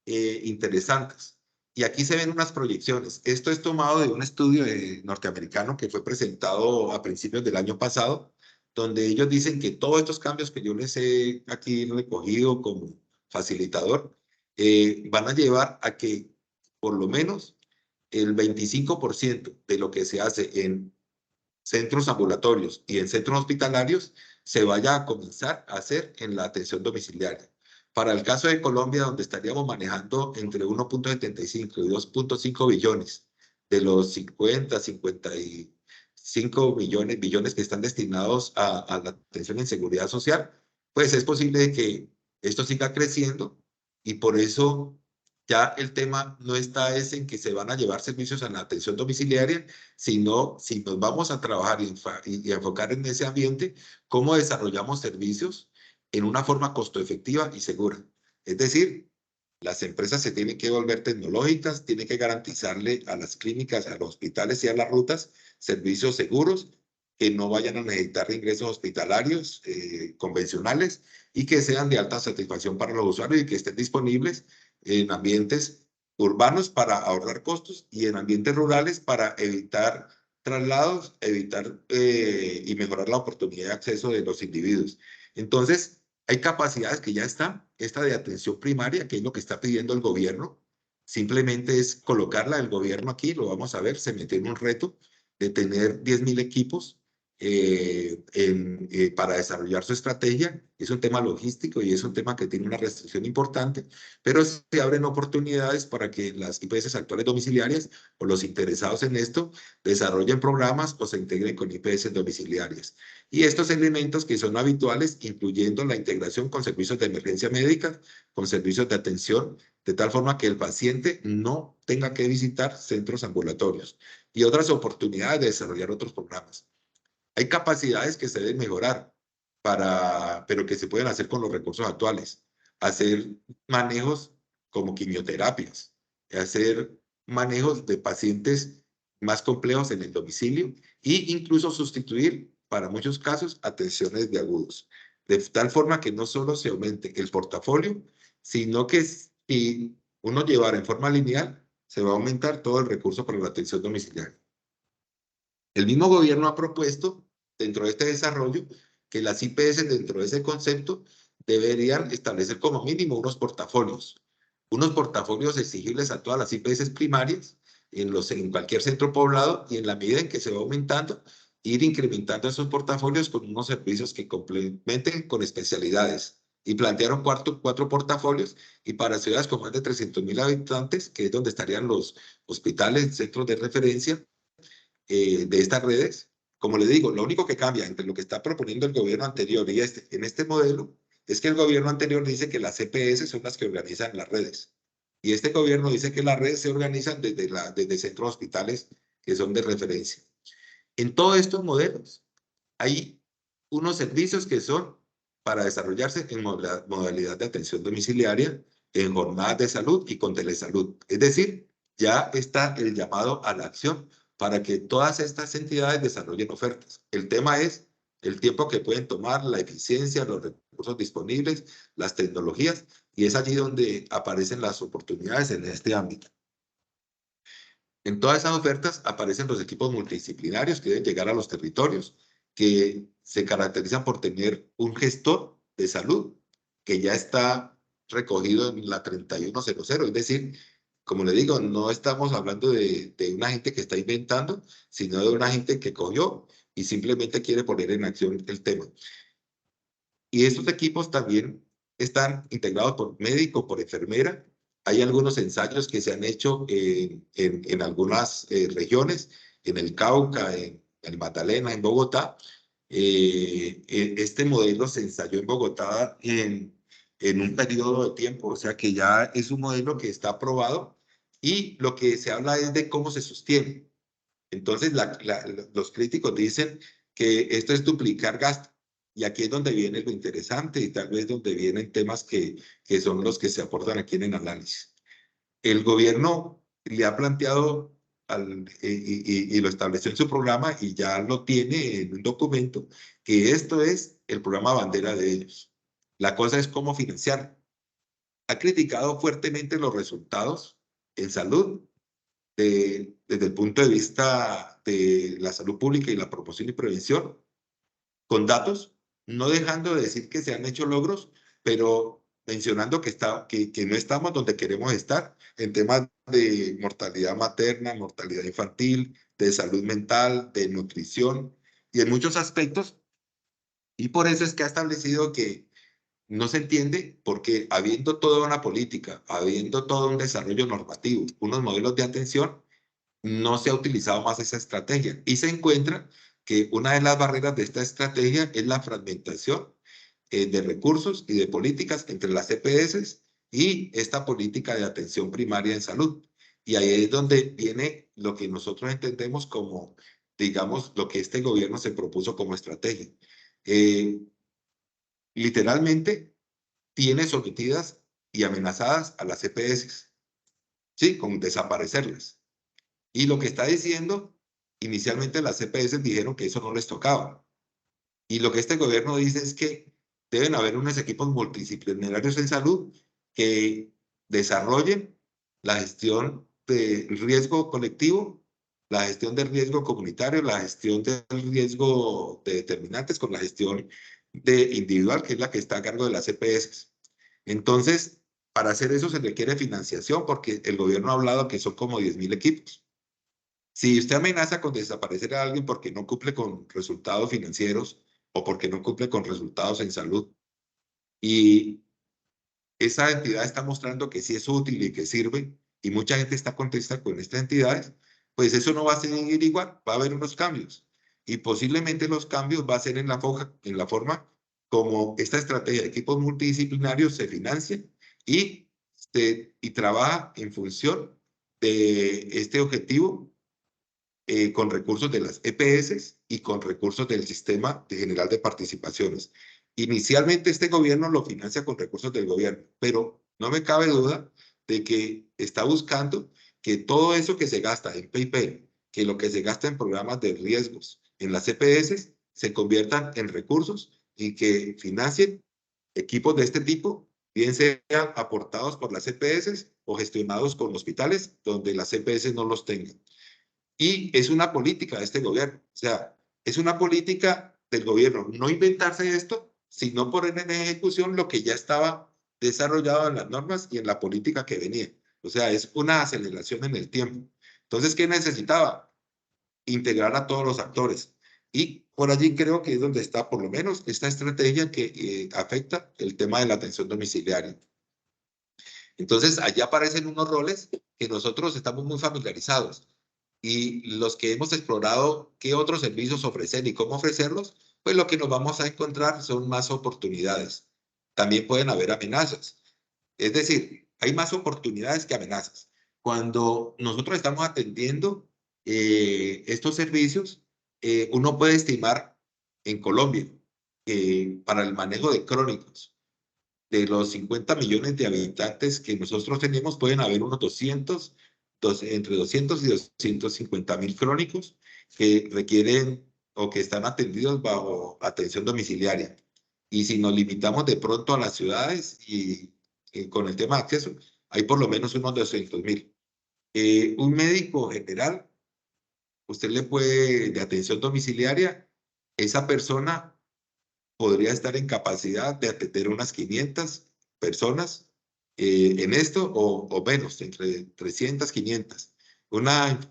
B: interesantes. Y aquí se ven unas proyecciones. Esto es tomado de un estudio norteamericano que fue presentado a principios del año pasado, donde ellos dicen que todos estos cambios que yo les he aquí recogido como facilitador van a llevar a que por lo menos el 25% de lo que se hace en centros ambulatorios y en centros hospitalarios se vaya a comenzar a hacer en la atención domiciliaria. Para el caso de Colombia, donde estaríamos manejando entre 1.75 y 2.5 billones de los 55 billones que están destinados a la atención en seguridad social, pues es posible que esto siga creciendo y por eso ya el tema no está es en que se van a llevar servicios a la atención domiciliaria, sino si nos vamos a trabajar y enfocar en ese ambiente, cómo desarrollamos servicios en una forma costo efectiva y segura. Es decir, las empresas se tienen que volver tecnológicas, tienen que garantizarle a las clínicas, a los hospitales y a las rutas servicios seguros que no vayan a necesitar ingresos hospitalarios convencionales y que sean de alta satisfacción para los usuarios y que estén disponibles en ambientes urbanos para ahorrar costos y en ambientes rurales para evitar traslados, evitar y mejorar la oportunidad de acceso de los individuos. Entonces, hay capacidades que ya están, esta de atención primaria, que es lo que está pidiendo el gobierno, simplemente es colocarla el gobierno aquí, lo vamos a ver, se metió en un reto de tener 10.000 equipos para desarrollar su estrategia. Es un tema logístico y es un tema que tiene una restricción importante, pero se abren oportunidades para que las IPS actuales domiciliarias o los interesados en esto desarrollen programas o se integren con IPS domiciliarias. Y estos elementos que son habituales, incluyendo la integración con servicios de emergencia médica, con servicios de atención, de tal forma que el paciente no tenga que visitar centros ambulatorios y otras oportunidades de desarrollar otros programas. Hay capacidades que se deben mejorar, pero que se pueden hacer con los recursos actuales. Hacer manejos como quimioterapias, hacer manejos de pacientes más complejos en el domicilio e incluso sustituir, para muchos casos, atenciones de agudos. De tal forma que no solo se aumente el portafolio, sino que si uno llevara en forma lineal, se va a aumentar todo el recurso para la atención domiciliaria. El mismo gobierno ha propuesto, dentro de este desarrollo, que las IPS dentro de ese concepto deberían establecer como mínimo unos portafolios exigibles a todas las IPS primarias en cualquier centro poblado y en la medida en que se va aumentando, ir incrementando esos portafolios con unos servicios que complementen con especialidades. Y plantearon cuatro portafolios y para ciudades con más de 300.000 habitantes, que es donde estarían los hospitales, centros de referencia, de estas redes. Como les digo, lo único que cambia entre lo que está proponiendo el gobierno anterior y en este modelo es que el gobierno anterior dice que las CPS son las que organizan las redes. Y este gobierno dice que las redes se organizan desde centros hospitales que son de referencia. En todos estos modelos hay unos servicios que son para desarrollarse en modalidad de atención domiciliaria, en jornadas de salud y con telesalud. Es decir, ya está el llamado a la acción para que todas estas entidades desarrollen ofertas. El tema es el tiempo que pueden tomar, la eficiencia, los recursos disponibles, las tecnologías, y es allí donde aparecen las oportunidades en este ámbito. En todas esas ofertas aparecen los equipos multidisciplinarios que deben llegar a los territorios, que se caracterizan por tener un gestor de salud que ya está recogido en la 3100. Es decir, como le digo, no estamos hablando de una gente que está inventando, sino de una gente que cogió y simplemente quiere poner en acción el tema. Y estos equipos también están integrados por médico, por enfermera. Hay algunos ensayos que se han hecho en algunas regiones, en el Cauca, en el Magdalena, en Bogotá. Este modelo se ensayó en Bogotá en un periodo de tiempo, o sea que ya es un modelo que está aprobado y lo que se habla es de cómo se sostiene. Entonces, los críticos dicen que esto es duplicar gasto. Y aquí es donde viene lo interesante y tal vez donde vienen temas que son los que se aportan aquí en el análisis. El gobierno le ha planteado y lo estableció en su programa y ya lo tiene en un documento, que esto es el programa bandera de ellos. La cosa es cómo financiar. Ha criticado fuertemente los resultados en salud desde el punto de vista de la salud pública y la promoción y prevención, con datos, no dejando de decir que se han hecho logros, pero mencionando que no estamos donde queremos estar en temas de mortalidad materna, mortalidad infantil, de salud mental, de nutrición y en muchos aspectos. Y por eso es que ha establecido que no se entiende porque habiendo toda una política, habiendo todo un desarrollo normativo, unos modelos de atención, no se ha utilizado más esa estrategia. Y se encuentra que una de las barreras de esta estrategia es la fragmentación de recursos y de políticas entre las EPS y esta política de atención primaria en salud. Y ahí es donde viene lo que nosotros entendemos como, digamos, lo que este gobierno se propuso como estrategia. Eh, Literalmente tiene sometidas y amenazadas a las EPS, ¿sí? Con desaparecerlas. Y lo que está diciendo, inicialmente las EPS dijeron que eso no les tocaba. Y lo que este gobierno dice es que deben haber unos equipos multidisciplinarios en salud que desarrollen la gestión de riesgo colectivo, la gestión del riesgo comunitario, la gestión del riesgo de determinantes con la gestión de individual, que es la que está a cargo de las EPS. Entonces, para hacer eso se requiere financiación porque el gobierno ha hablado que son como 10.000 equipos. Si usted amenaza con desaparecer a alguien porque no cumple con resultados financieros o porque no cumple con resultados en salud y esa entidad está mostrando que sí es útil y que sirve y mucha gente está contenta con estas entidades, pues eso no va a seguir igual, va a haber unos cambios y posiblemente los cambios va a ser en la forma como esta estrategia de equipos multidisciplinarios se financia y, y trabaja en función de este objetivo con recursos de las EPS y con recursos del Sistema General de Participaciones. Inicialmente este gobierno lo financia con recursos del gobierno, pero no me cabe duda de que está buscando que todo eso que se gasta en PIP, que lo que se gasta en programas de riesgos en las EPS, se conviertan en recursos y que financien equipos de este tipo, bien sean aportados por las EPS o gestionados con hospitales donde las EPS no los tengan. Y es una política de este gobierno. O sea, es una política del gobierno no inventarse esto, sino poner en ejecución lo que ya estaba desarrollado en las normas y en la política que venía. O sea, es una aceleración en el tiempo. Entonces, ¿qué necesitaba? Integrar a todos los actores. Y por allí creo que es donde está, por lo menos, esta estrategia que afecta el tema de la atención domiciliaria. Entonces, allí aparecen unos roles que nosotros estamos muy familiarizados y los que hemos explorado qué otros servicios ofrecer y cómo ofrecerlos, pues lo que nos vamos a encontrar son más oportunidades. También pueden haber amenazas. Es decir, hay más oportunidades que amenazas. Cuando nosotros estamos atendiendo estos servicios, uno puede estimar en Colombia para el manejo de crónicos, de los 50 millones de habitantes que nosotros tenemos, pueden haber unos 200, entre 200 y 250.000 crónicos que requieren o que están atendidos bajo atención domiciliaria. Y si nos limitamos de pronto a las ciudades y con el tema de acceso, hay por lo menos unos 200.000. Un médico general, usted le puede, de atención domiciliaria, esa persona podría estar en capacidad de atender unas 500 personas en esto o menos, entre 300, 500.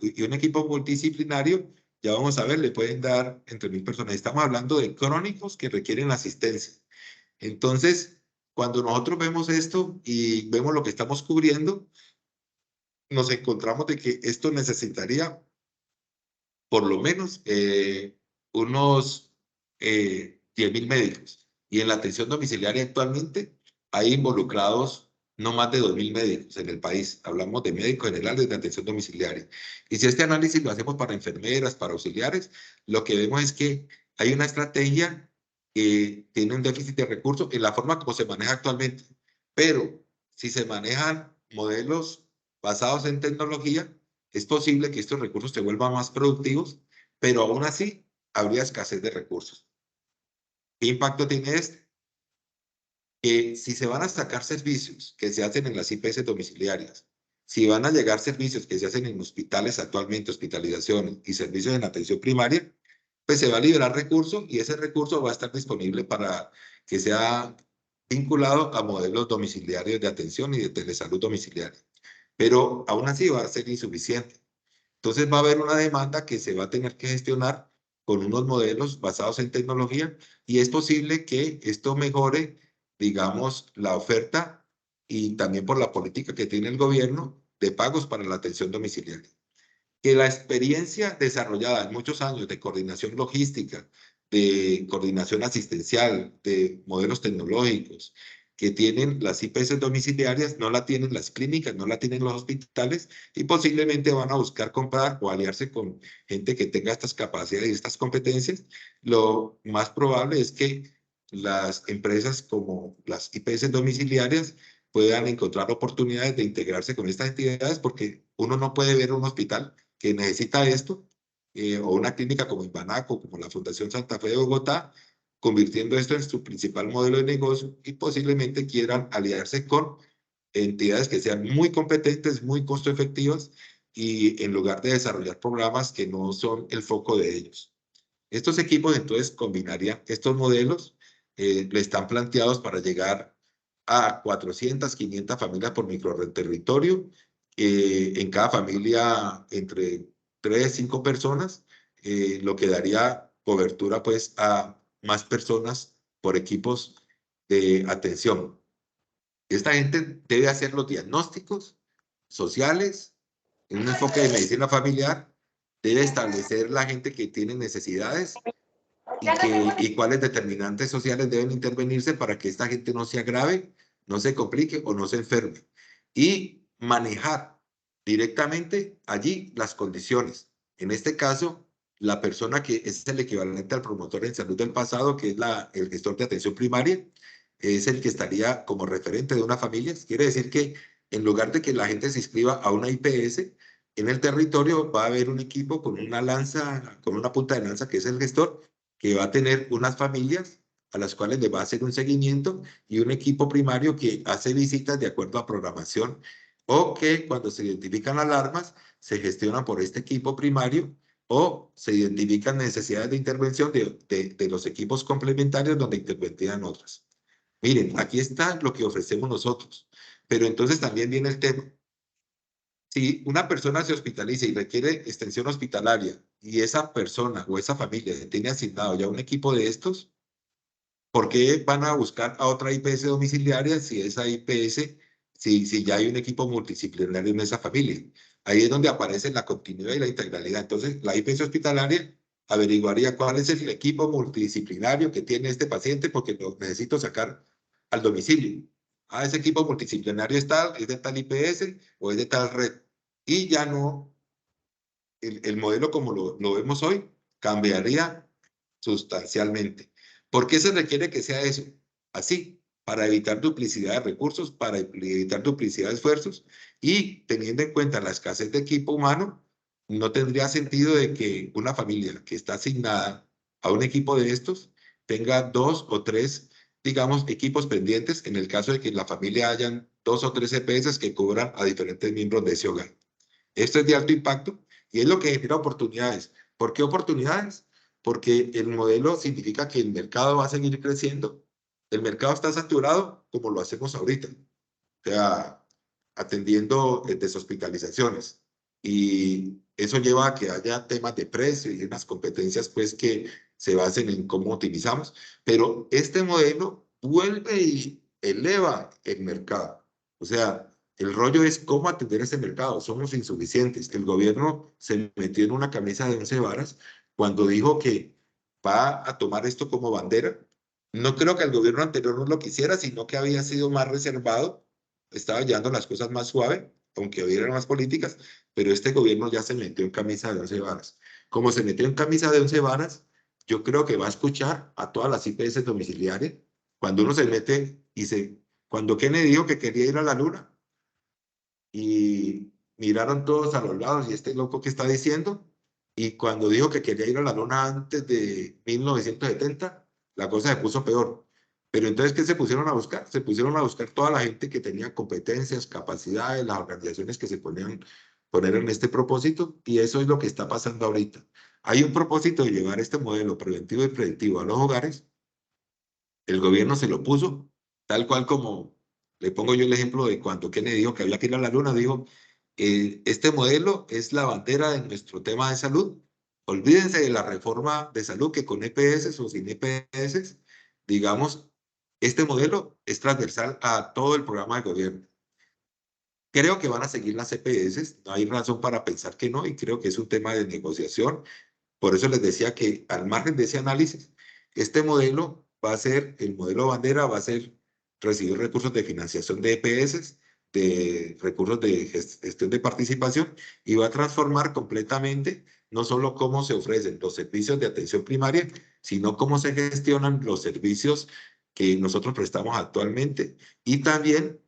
B: Y un equipo multidisciplinario, ya vamos a ver, le pueden dar entre 1.000 personas. Estamos hablando de crónicos que requieren asistencia. Entonces, cuando nosotros vemos esto y vemos lo que estamos cubriendo, nos encontramos de que esto necesitaría por lo menos unos 10.000 médicos. Y en la atención domiciliaria actualmente hay involucrados no más de 2.000 médicos en el país. Hablamos de médicos generales de atención domiciliaria. Y si este análisis lo hacemos para enfermeras, para auxiliares, lo que vemos es que hay una estrategia que tiene un déficit de recursos en la forma como se maneja actualmente. Pero si se manejan modelos basados en tecnología, es posible que estos recursos se vuelvan más productivos, pero aún así habría escasez de recursos. ¿Qué impacto tiene esto? Que si se van a sacar servicios que se hacen en las IPS domiciliarias, si van a llegar servicios que se hacen en hospitales actualmente, hospitalización y servicios en atención primaria, pues se va a liberar recursos y ese recurso va a estar disponible para que sea vinculado a modelos domiciliarios de atención y de telesalud domiciliaria. Pero aún así va a ser insuficiente. Entonces va a haber una demanda que se va a tener que gestionar con unos modelos basados en tecnología y es posible que esto mejore digamos, la oferta y también por la política que tiene el gobierno de pagos para la atención domiciliaria. Que la experiencia desarrollada en muchos años de coordinación logística, de coordinación asistencial, de modelos tecnológicos que tienen las IPS domiciliarias, no la tienen las clínicas, no la tienen los hospitales y posiblemente van a buscar comprar o aliarse con gente que tenga estas capacidades y estas competencias. Lo más probable es que las empresas como las IPS domiciliarias puedan encontrar oportunidades de integrarse con estas entidades porque uno no puede ver un hospital que necesita esto, o una clínica como Imbanaco, como la Fundación Santa Fe de Bogotá, convirtiendo esto en su principal modelo de negocio y posiblemente quieran aliarse con entidades que sean muy competentes, muy costo efectivas y en lugar de desarrollar programas que no son el foco de ellos. Estos equipos entonces combinarían estos modelos, le están planteados para llegar a 400, 500 familias por microterritorio, en cada familia entre 3, 5 personas, lo que daría cobertura pues a más personas por equipos de atención. Esta gente debe hacer los diagnósticos sociales, en un enfoque de medicina familiar, debe establecer la gente que tiene necesidades y cuáles determinantes sociales deben intervenirse para que esta gente no se agrave, no se complique o no se enferme. Y manejar directamente allí las condiciones. En este caso, la persona que es el equivalente al promotor en salud del pasado, que es el gestor de atención primaria, es el que estaría como referente de una familia. Quiere decir que en lugar de que la gente se inscriba a una IPS, en el territorio va a haber un equipo con una lanza, con una punta de lanza que es el gestor, que va a tener unas familias a las cuales le va a hacer un seguimiento y un equipo primario que hace visitas de acuerdo a programación o que cuando se identifican alarmas se gestiona por este equipo primario o se identifican necesidades de intervención de los equipos complementarios donde intervendrían otras. Miren, aquí está lo que ofrecemos nosotros, pero entonces también viene el tema. Si una persona se hospitaliza y requiere extensión hospitalaria y esa persona o esa familia tiene asignado ya un equipo de estos, ¿por qué van a buscar a otra IPS domiciliaria si esa IPS, si ya hay un equipo multidisciplinario en esa familia? Ahí es donde aparece la continuidad y la integralidad. Entonces, la IPS hospitalaria averiguaría cuál es el equipo multidisciplinario que tiene este paciente porque lo necesito sacar al domicilio. Ah, ese equipo multidisciplinario es de tal IPS o es de tal red. Y ya no, el modelo como lo vemos hoy cambiaría sustancialmente. ¿Por qué se requiere que sea eso? Así, para evitar duplicidad de recursos, para evitar duplicidad de esfuerzos y teniendo en cuenta la escasez de equipo humano, no tendría sentido de que una familia que está asignada a un equipo de estos tenga 2 o 3, digamos, equipos pendientes en el caso de que en la familia hayan 2 o 3 EPS que cubran a diferentes miembros de ese hogar. Esto es de alto impacto y es lo que genera oportunidades. ¿Por qué oportunidades? Porque el modelo significa que el mercado va a seguir creciendo. El mercado está saturado como lo hacemos ahorita, o sea, atendiendo deshospitalizaciones. Y eso lleva a que haya temas de precio y unas competencias pues que se basen en cómo utilizamos. Pero este modelo vuelve y eleva el mercado. O sea, el rollo es cómo atender ese mercado. Somos insuficientes. El gobierno se metió en una camisa de 11 varas cuando dijo que va a tomar esto como bandera. No creo que el gobierno anterior no lo quisiera, sino que había sido más reservado, estaba llevando las cosas más suave, aunque hubieran más políticas, pero este gobierno ya se metió en camisa de 11 varas. Como se metió en camisa de 11 varas, yo creo que va a escuchar a todas las IPS domiciliarias. Cuando uno se mete y cuando Kennedy dijo que quería ir a la luna y miraron todos a los lados y este loco que está diciendo, y cuando dijo que quería ir a la luna antes de 1970, la cosa se puso peor. Pero entonces, ¿qué se pusieron a buscar? Se pusieron a buscar toda la gente que tenía competencias, capacidades, las organizaciones que se poner en este propósito, y eso es lo que está pasando ahorita. Hay un propósito de llevar este modelo preventivo y predictivo a los hogares. El gobierno se lo puso, tal cual como le pongo yo el ejemplo de cuando Kennedy dijo que había que ir a la luna, dijo, este modelo es la bandera de nuestro tema de salud. Olvídense de la reforma de salud que con EPS o sin EPS, digamos, Este modelo es transversal a todo el programa de gobierno. Creo que van a seguir las EPS, no hay razón para pensar que no, y creo que es un tema de negociación. Por eso les decía que al margen de ese análisis, este modelo va a ser, el modelo bandera va a ser recibir recursos de financiación de EPS, de recursos de gestión de participación, y va a transformar completamente no solo cómo se ofrecen los servicios de atención primaria, sino cómo se gestionan los servicios que nosotros prestamos actualmente, y también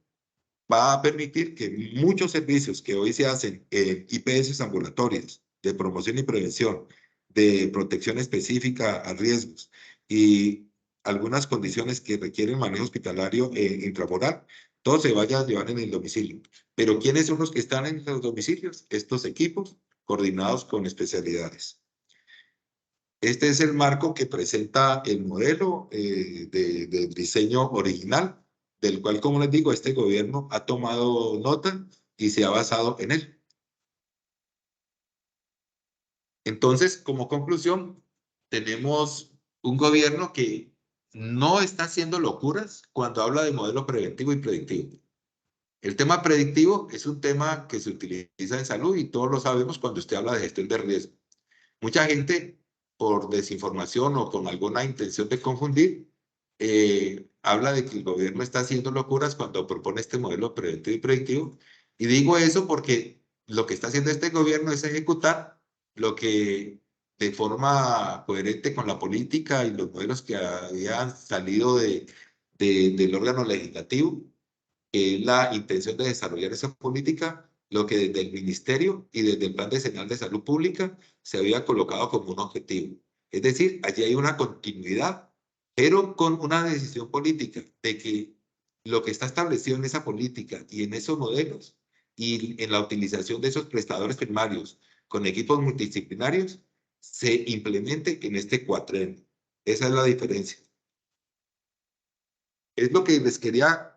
B: va a permitir que muchos servicios que hoy se hacen en IPS ambulatorias de promoción y prevención, de protección específica a riesgos y algunas condiciones que requieren manejo hospitalario intramural, todo se vaya a llevar en el domicilio. Pero ¿quiénes son los que están en los domicilios? Estos equipos coordinados con especialidades. Este es el marco que presenta el modelo del diseño original, del cual, como les digo, este gobierno ha tomado nota y se ha basado en él. Entonces, como conclusión, tenemos un gobierno que no está haciendo locuras cuando habla de modelo preventivo y predictivo. El tema predictivo es un tema que se utiliza en salud y todos lo sabemos cuando usted habla de gestión de riesgo. Mucha gente, por desinformación o con alguna intención de confundir, habla de que el gobierno está haciendo locuras cuando propone este modelo preventivo y predictivo. Y digo eso porque lo que está haciendo este gobierno es ejecutar lo que de forma coherente con la política y los modelos que habían salido del órgano legislativo, que es la intención de desarrollar esa política, lo que desde el Ministerio y desde el Plan Decenal de Salud Pública se había colocado como un objetivo. Es decir, allí hay una continuidad, pero con una decisión política de que lo que está establecido en esa política y en esos modelos y en la utilización de esos prestadores primarios con equipos multidisciplinarios se implemente en este cuatrenio. Esa es la diferencia. Es lo que les quería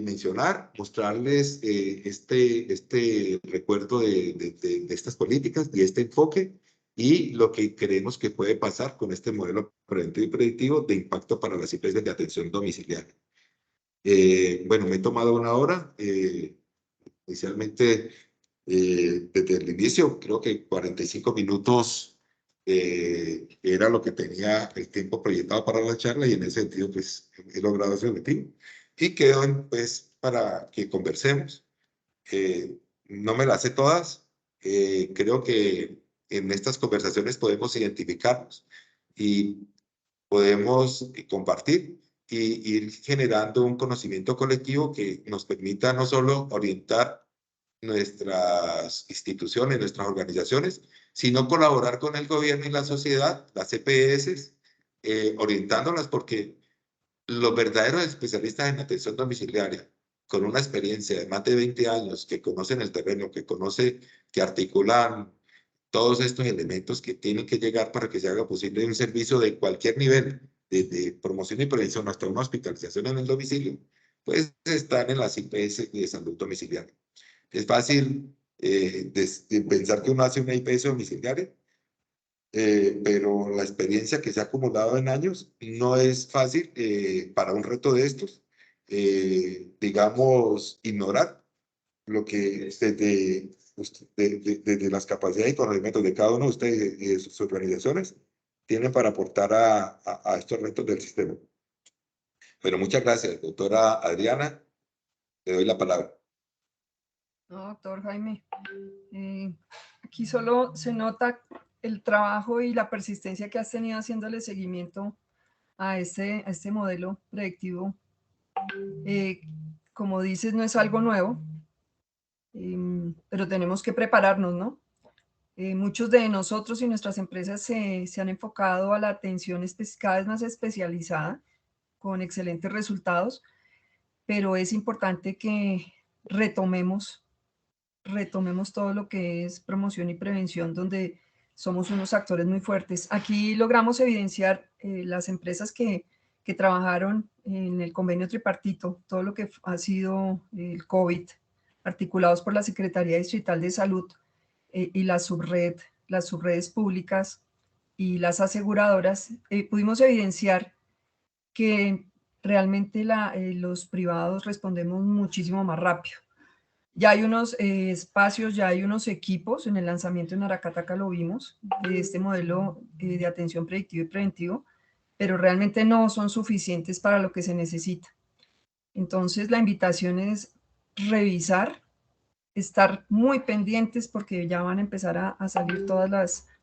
B: mencionar, mostrarles este recuerdo de estas políticas y este enfoque y lo que creemos que puede pasar con este modelo preventivo y predictivo de impacto para las IPS de atención domiciliaria. Bueno, me he tomado una hora. Inicialmente, desde el inicio, creo que 45 minutos era lo que tenía el tiempo proyectado para la charla y en ese sentido, pues, he logrado ese objetivo. Y quedo, pues, para que conversemos. No me las sé todas. Creo que en estas conversaciones podemos identificarnos y podemos compartir y ir generando un conocimiento colectivo que nos permita no solo orientar nuestras instituciones, nuestras organizaciones, sino colaborar con el gobierno y la sociedad, las EPS, orientándolas porque los verdaderos especialistas en atención domiciliaria, con una experiencia de más de 20 años, que conocen el terreno, que articulan todos estos elementos que tienen que llegar para que se haga posible un servicio de cualquier nivel, desde promoción y prevención hasta una hospitalización en el domicilio, pues están en las IPS de salud domiciliaria. Es fácil de pensar que uno hace una IPS domiciliaria, pero la experiencia que se ha acumulado en años no es fácil para un reto de estos, digamos, ignorar lo que desde las capacidades y conocimientos de cada uno de ustedes y de sus organizaciones tienen para aportar a estos retos del sistema. Pero muchas gracias, doctora Adriana. Le doy la palabra.
A: No, doctor Jaime, aquí solo se nota el trabajo y la persistencia que has tenido haciéndole seguimiento a este modelo predictivo. Como dices, no es algo nuevo, pero tenemos que prepararnos, ¿no? Muchos de nosotros y nuestras empresas se han enfocado a la atención cada vez más especializada, con excelentes resultados, pero es importante que retomemos todo lo que es promoción y prevención, donde somos unos actores muy fuertes. Aquí logramos evidenciar las empresas que trabajaron en el convenio tripartito, todo lo que ha sido el COVID, articulados por la Secretaría Distrital de Salud y las subredes públicas y las aseguradoras. Pudimos evidenciar que realmente los privados respondemos muchísimo más rápido. Ya hay unos espacios, ya hay unos equipos, en el lanzamiento en Aracataca lo vimos, de este modelo de atención predictivo y preventivo, pero realmente no son suficientes para lo que se necesita. Entonces, la invitación es revisar, estar muy pendientes porque ya van a empezar a salir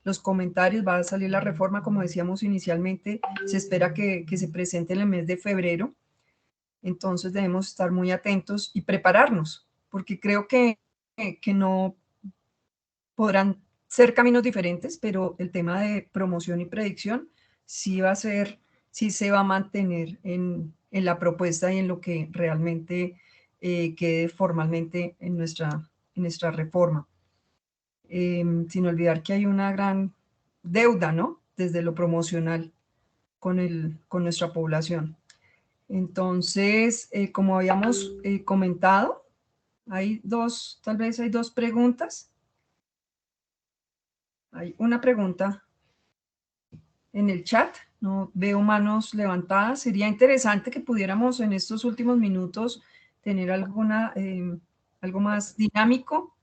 A: los comentarios, va a salir la reforma, como decíamos inicialmente, se espera que se presente en el mes de febrero. Entonces debemos estar muy atentos y prepararnos, porque creo que no podrán ser caminos diferentes, pero el tema de promoción y predicción sí va a ser, sí se va a mantener en la propuesta y en lo que realmente quede formalmente en nuestra reforma. Sin olvidar que hay una gran deuda, ¿no? Desde lo promocional con nuestra población. Entonces, como habíamos comentado, tal vez hay dos preguntas. Hay una pregunta en el chat, no veo manos levantadas. Sería interesante que pudiéramos en estos últimos minutos tener algo más dinámico.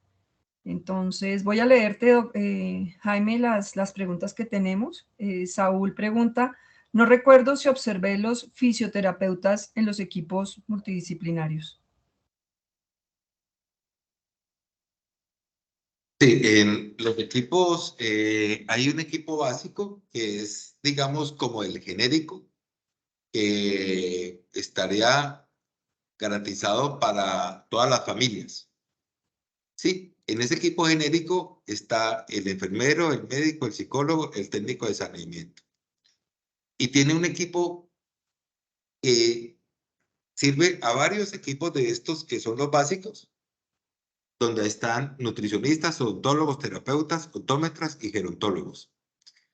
A: Entonces, voy a leerte, Jaime, las preguntas que tenemos. Saúl pregunta, no recuerdo si observé los fisioterapeutas en los equipos multidisciplinarios.
B: Sí, en los equipos, hay un equipo básico que es, digamos, como el genérico, que estaría garantizado para todas las familias. Sí, en ese equipo genérico está el enfermero, el médico, el psicólogo, el técnico de saneamiento. Y tiene un equipo que sirve a varios equipos de estos que son los básicos, donde están nutricionistas, odontólogos, terapeutas, optómetras y gerontólogos.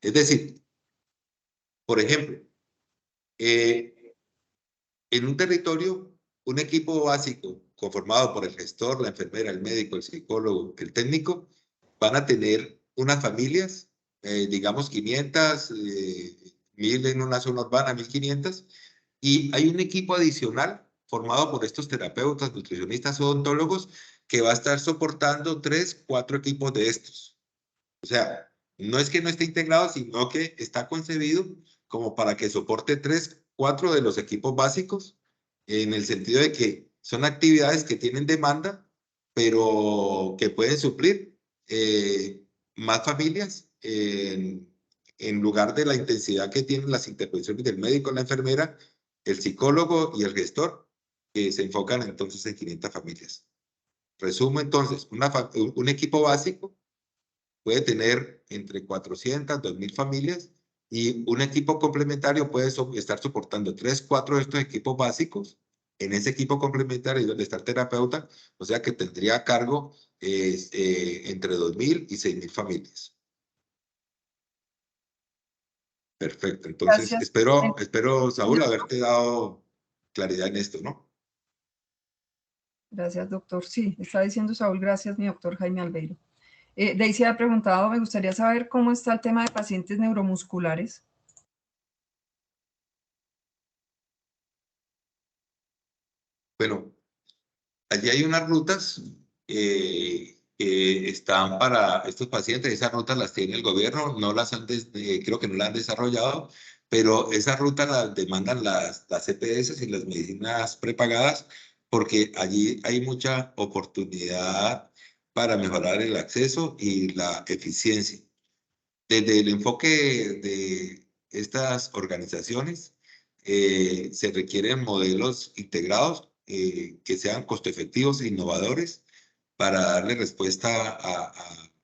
B: Es decir, por ejemplo, eh, en un territorio, un equipo básico conformado por el gestor, la enfermera, el médico, el psicólogo, el técnico, van a tener unas familias, digamos 500, 1000 en una zona urbana, 1500, y hay un equipo adicional formado por estos terapeutas, nutricionistas, odontólogos, que va a estar soportando 3, 4 equipos de estos. O sea, no es que no esté integrado, sino que está concebido como para que soporte 3, 4 de los equipos básicos, en el sentido de que son actividades que tienen demanda, pero que pueden suplir más familias en lugar de la intensidad que tienen las intervenciones del médico, la enfermera, el psicólogo y el gestor, que se enfocan entonces en 500 familias. Resumo entonces, un equipo básico puede tener entre 400, 2000 familias, y un equipo complementario puede estar soportando 3, 4 de estos equipos básicos. En ese equipo complementario donde está el terapeuta, o sea que tendría a cargo entre 2000 y 6000 familias. Perfecto. Entonces,
A: Gracias.
B: espero, Saúl, haberte dado claridad en esto, ¿no?
A: Gracias, doctor. Sí, está diciendo Saúl, gracias, mi doctor Jaime Albeiro. Daisy ha preguntado, me gustaría saber cómo está el tema de pacientes neuromusculares.
B: Bueno, allí hay unas rutas que están para estos pacientes. Esas rutas las tiene el gobierno, no las han creo que no las han desarrollado, pero esas rutas las demandan las EPS y las medicinas prepagadas, porque allí hay mucha oportunidad para mejorar el acceso y la eficiencia. Desde el enfoque de estas organizaciones, se requieren modelos integrados que sean costo efectivos e innovadores para darle respuesta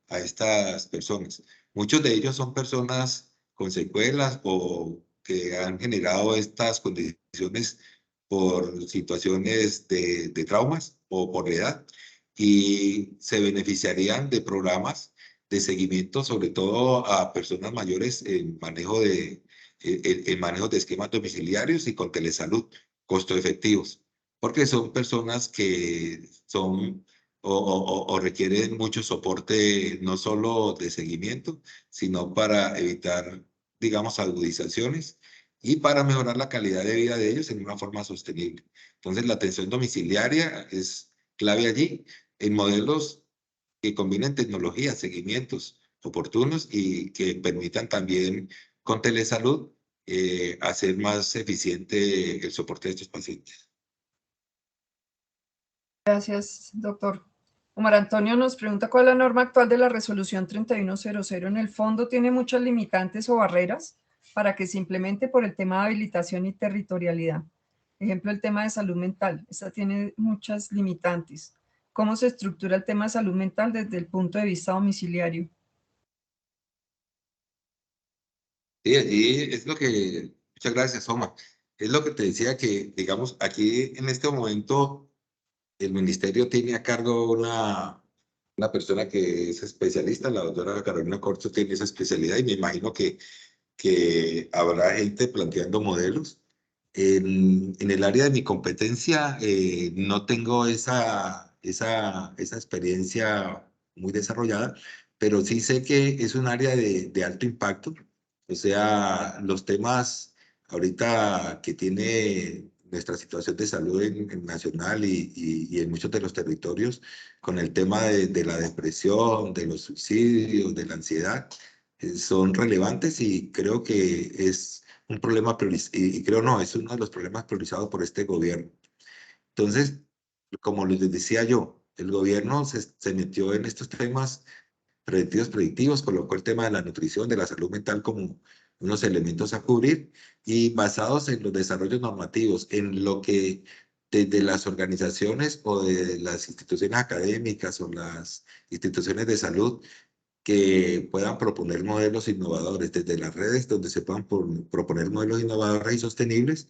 B: a estas personas. Muchos de ellos son personas con secuelas o que han generado estas condiciones por situaciones de traumas o por la edad, y se beneficiarían de programas de seguimiento, sobre todo a personas mayores en manejo de esquemas domiciliarios y con telesalud, costo efectivos, porque son personas que son o requieren mucho soporte, no solo de seguimiento, sino para evitar, digamos, agudizaciones y para mejorar la calidad de vida de ellos en una forma sostenible. Entonces, la atención domiciliaria es clave allí en modelos que combinen tecnologías, seguimientos oportunos y que permitan también con telesalud hacer más eficiente el soporte de estos pacientes.
A: Gracias, doctor. Omar Antonio nos pregunta cuál es la norma actual de la resolución 3100. En el fondo tiene muchas limitantes o barreras para que se implemente por el tema de habilitación y territorialidad. Ejemplo, el tema de salud mental. Esta tiene muchas limitantes. ¿Cómo se estructura el tema de salud mental desde el punto de vista domiciliario?
B: Sí, allí es lo que, muchas gracias, Omar. Es lo que te decía que, digamos, aquí en este momento el ministerio tiene a cargo una persona que es especialista, la doctora Carolina Corcho tiene esa especialidad y me imagino que habrá gente planteando modelos. En el área de mi competencia no tengo esa experiencia muy desarrollada, pero sí sé que es un área de alto impacto. O sea, los temas ahorita que tiene nuestra situación de salud en nacional y en muchos de los territorios, con el tema de la depresión, de los suicidios, de la ansiedad, son relevantes y creo que es un problema priorizado, y creo no, es uno de los problemas priorizados por este gobierno. Entonces, como les decía yo, el gobierno se metió en estos temas preventivos predictivos, colocó el tema de la nutrición, de la salud mental como unos elementos a cubrir y basados en los desarrollos normativos, en lo que desde las organizaciones o de las instituciones académicas o las instituciones de salud que puedan proponer modelos innovadores desde las redes donde se puedan proponer modelos innovadores y sostenibles,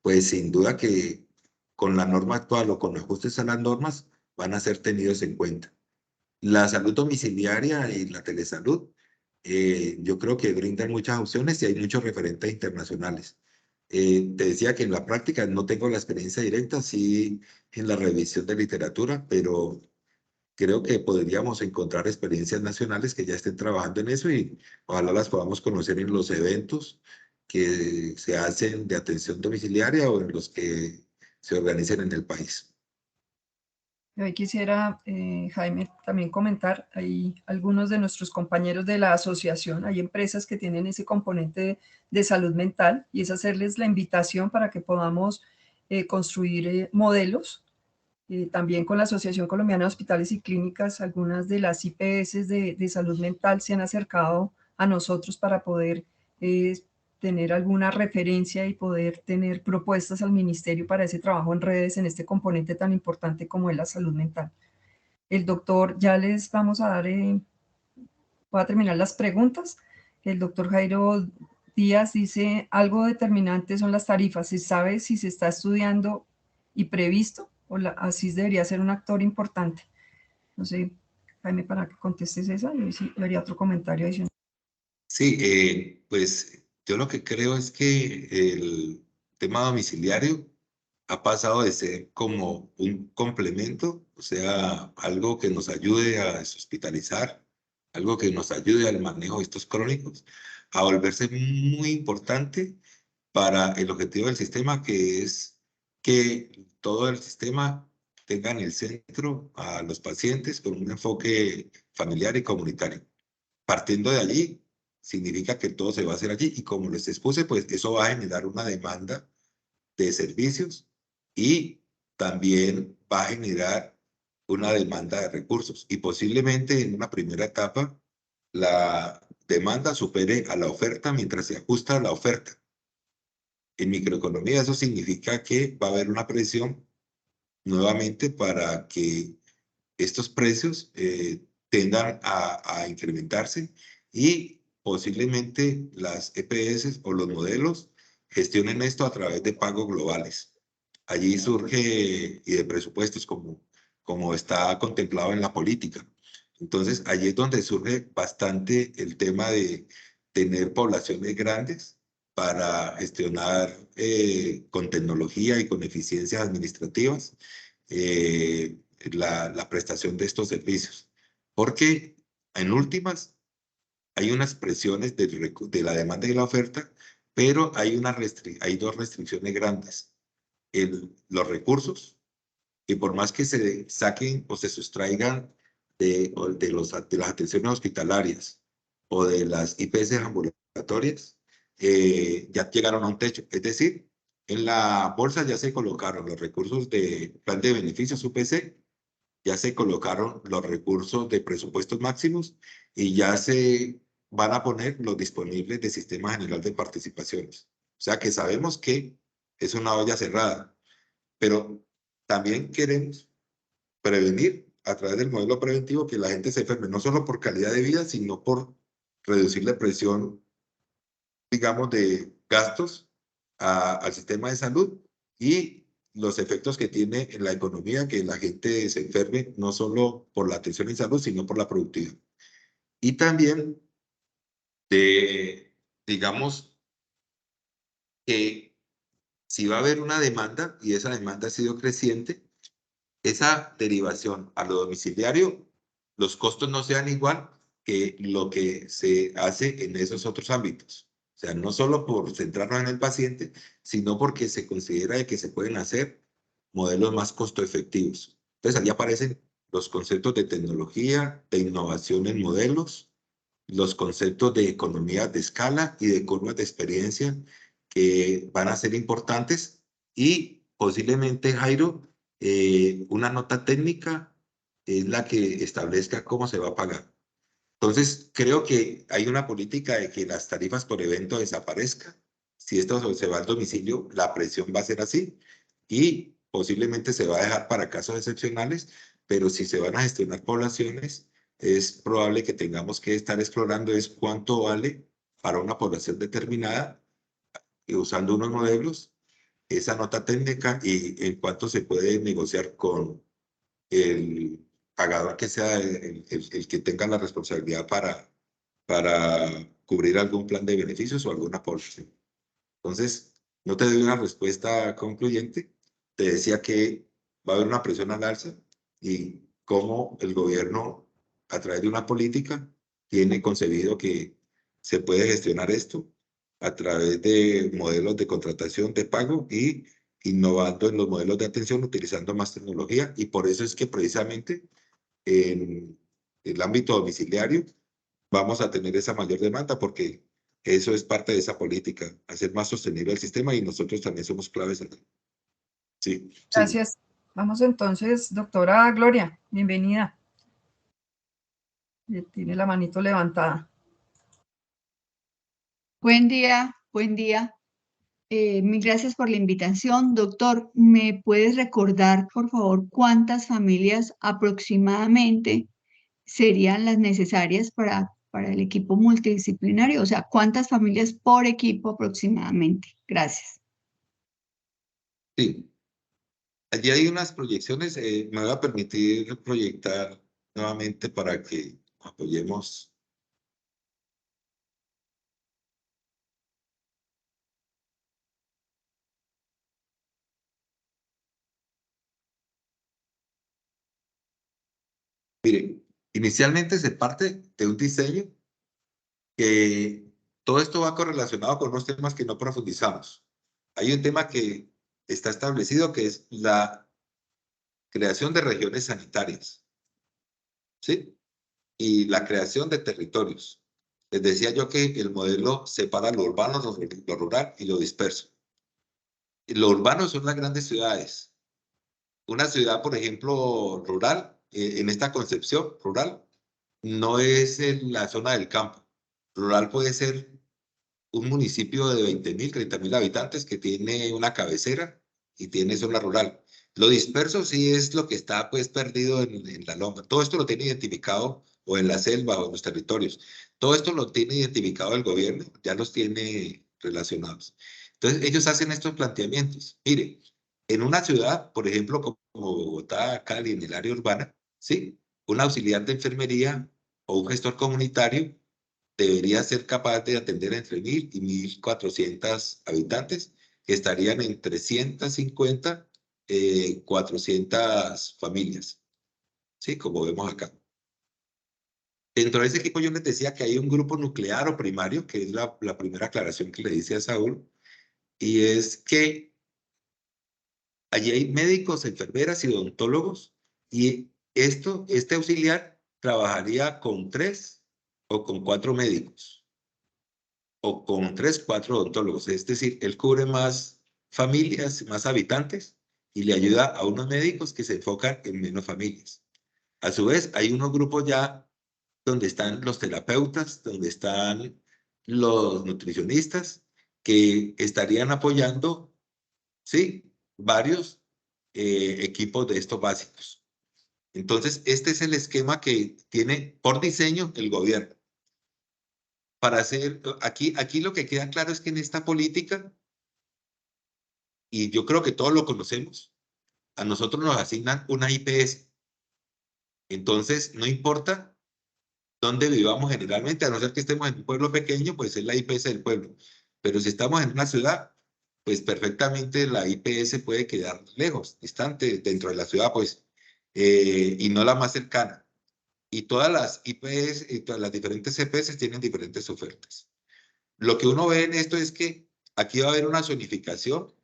B: pues sin duda que con la norma actual o con ajustes a las normas van a ser tenidos en cuenta. La salud domiciliaria y la telesalud, yo creo que brindan muchas opciones y hay muchos referentes internacionales. Te decía que en la práctica no tengo la experiencia directa, sí en la revisión de literatura, pero creo que podríamos encontrar experiencias nacionales que ya estén trabajando en eso y ojalá las podamos conocer en los eventos que se hacen de atención domiciliaria o en los que se organicen en el país.
A: Yo ahí quisiera, Jaime, también comentar, hay algunos de nuestros compañeros de la asociación, hay empresas que tienen ese componente de salud mental y es hacerles la invitación para que podamos construir modelos. También con la Asociación Colombiana de Hospitales y Clínicas, algunas de las IPS de salud mental se han acercado a nosotros para poder eh, tener alguna referencia y poder tener propuestas al ministerio para ese trabajo en redes en este componente tan importante como es la salud mental. El doctor, ya les vamos a dar, voy a terminar las preguntas. El doctor Jairo Díaz dice, algo determinante son las tarifas. ¿Se sabe si se está estudiando y previsto? O así debería ser un actor importante. No sé, Jaime, para que contestes esa, yo sí haría otro comentario adicional.
B: Sí, pues yo lo que creo es que el tema domiciliario ha pasado de ser como un complemento, o sea, algo que nos ayude a deshospitalizar, algo que nos ayude al manejo de estos crónicos, a volverse muy importante para el objetivo del sistema, que es que todo el sistema tenga en el centro a los pacientes con un enfoque familiar y comunitario. Partiendo de allí, significa que todo se va a hacer allí y como les expuse, pues eso va a generar una demanda de servicios y también va a generar una demanda de recursos y posiblemente en una primera etapa la demanda supere a la oferta mientras se ajusta a la oferta. En microeconomía eso significa que va a haber una presión nuevamente para que estos precios tendan a incrementarse y posiblemente las EPS o los modelos gestionen esto a través de pagos globales. Allí surge, y de presupuestos como está contemplado en la política. Entonces, allí es donde surge bastante el tema de tener poblaciones grandes para gestionar con tecnología y con eficiencias administrativas la prestación de estos servicios. Porque en últimas hay unas presiones de la demanda y la oferta, pero hay dos restricciones grandes. Los recursos, y por más que se saquen o se sustraigan de las atenciones hospitalarias o de las IPS ambulatorias, ya llegaron a un techo. Es decir, en la bolsa ya se colocaron los recursos de plan de beneficios UPC, ya se colocaron los recursos de presupuestos máximos y ya se van a poner los disponibles del Sistema General de Participaciones. O sea que sabemos que es una olla cerrada, pero también queremos prevenir a través del modelo preventivo que la gente se enferme, no solo por calidad de vida, sino por reducir la presión, digamos, de gastos al sistema de salud y los efectos que tiene en la economía, que la gente se enferme no solo por la atención en salud, sino por la productividad. Y también digamos, que si va a haber una demanda, y esa demanda ha sido creciente, esa derivación a lo domiciliario, los costos no sean igual que lo que se hace en esos otros ámbitos. O sea, no solo por centrarnos en el paciente, sino porque se considera que se pueden hacer modelos más costo efectivos. Entonces, allí aparecen los conceptos de tecnología, de innovación en modelos, los conceptos de economía de escala y de curvas de experiencia que van a ser importantes y posiblemente, Jairo, una nota técnica es la que establezca cómo se va a pagar. Entonces, creo que hay una política de que las tarifas por evento desaparezcan. Si esto se va al domicilio, la presión va a ser así y posiblemente se va a dejar para casos excepcionales, pero si se van a gestionar poblaciones, es probable que tengamos que estar explorando es cuánto vale para una población determinada y usando unos modelos esa nota técnica y en cuánto se puede negociar con el pagador que sea el que tenga la responsabilidad para cubrir algún plan de beneficios o alguna población. Entonces, no te doy una respuesta concluyente. Te decía que va a haber una presión al alza y cómo el gobierno, a través de una política, tiene concebido que se puede gestionar esto a través de modelos de contratación de pago y innovando en los modelos de atención, utilizando más tecnología. Y por eso es que precisamente en el ámbito domiciliario vamos a tener esa mayor demanda porque eso es parte de esa política, hacer más sostenible el sistema y nosotros también somos claves en. Sí, sí.
A: Gracias. Vamos entonces, doctora Gloria, bienvenida. Tiene la manito levantada.
C: Buen día, buen día. Mil gracias por la invitación. Doctor, ¿me puedes recordar, por favor, cuántas familias aproximadamente serían las necesarias para el equipo multidisciplinario? O sea, ¿cuántas familias por equipo aproximadamente? Gracias.
B: Sí, allí hay unas proyecciones, me voy a permitir proyectar nuevamente para que apoyemos. Miren, inicialmente se parte de un diseño que todo esto va correlacionado con unos temas que no profundizamos. Hay un tema que está establecido que es la creación de regiones sanitarias, ¿sí? Y la creación de territorios. Les decía yo que el modelo separa lo urbano, lo rural y lo disperso. Y lo urbano son las grandes ciudades. Una ciudad, por ejemplo, rural, en esta concepción rural, no es en la zona del campo. Rural puede ser un municipio de 20.000, 30.000 habitantes que tiene una cabecera y tiene zona rural. Lo disperso sí es lo que está pues perdido en la loma. Todo esto lo tiene identificado o en la selva o en los territorios. Todo esto lo tiene identificado el gobierno, ya los tiene relacionados. Entonces ellos hacen estos planteamientos. Mire, en una ciudad, por ejemplo, como Bogotá, Cali, en el área urbana, ¿sí? Un auxiliar de enfermería o un gestor comunitario debería ser capaz de atender entre 1.000 y 1.400 habitantes, que estarían en 350, 400 familias, ¿sí? Como vemos acá. Dentro de ese equipo yo les decía que hay un grupo nuclear o primario, que es la primera aclaración que le hice a Saúl, y es que allí hay médicos, enfermeras y odontólogos, y este auxiliar trabajaría con 3 o con 4 médicos, o con 3, 4 odontólogos. Es decir, él cubre más familias, más habitantes, y le ayuda a unos médicos que se enfocan en menos familias. A su vez, hay unos grupos ya donde están los terapeutas, donde están los nutricionistas, que estarían apoyando, sí, varios equipos de estos básicos. Entonces, este es el esquema que tiene por diseño el gobierno. Para hacer, aquí lo que queda claro es que en esta política, y yo creo que todos lo conocemos, a nosotros nos asignan una IPS. Entonces, no importa dónde vivamos generalmente, a no ser que estemos en un pueblo pequeño, pues es la IPS del pueblo. Pero si estamos en una ciudad, pues perfectamente la IPS puede quedar lejos, distante, dentro de la ciudad, pues, y no la más cercana. Y todas las IPS y todas las diferentes CPS tienen diferentes ofertas. Lo que uno ve en esto es que aquí va a haber una zonificación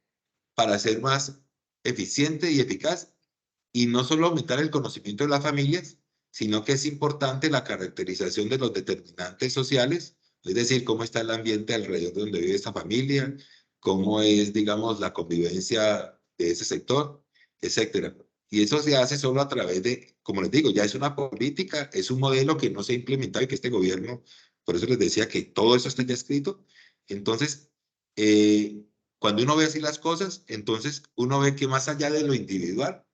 B: para ser más eficiente y eficaz, y no solo aumentar el conocimiento de las familias, sino que es importante la caracterización de los determinantes sociales, es decir, cómo está el ambiente alrededor de donde vive esa familia, cómo es, digamos, la convivencia de ese sector, etcétera. Y eso se hace solo a través de, como les digo, ya es una política, es un modelo que no se ha implementado y que este gobierno, por eso les decía que todo eso está ya escrito. Entonces, cuando uno ve así las cosas, entonces uno ve que más allá de lo individual,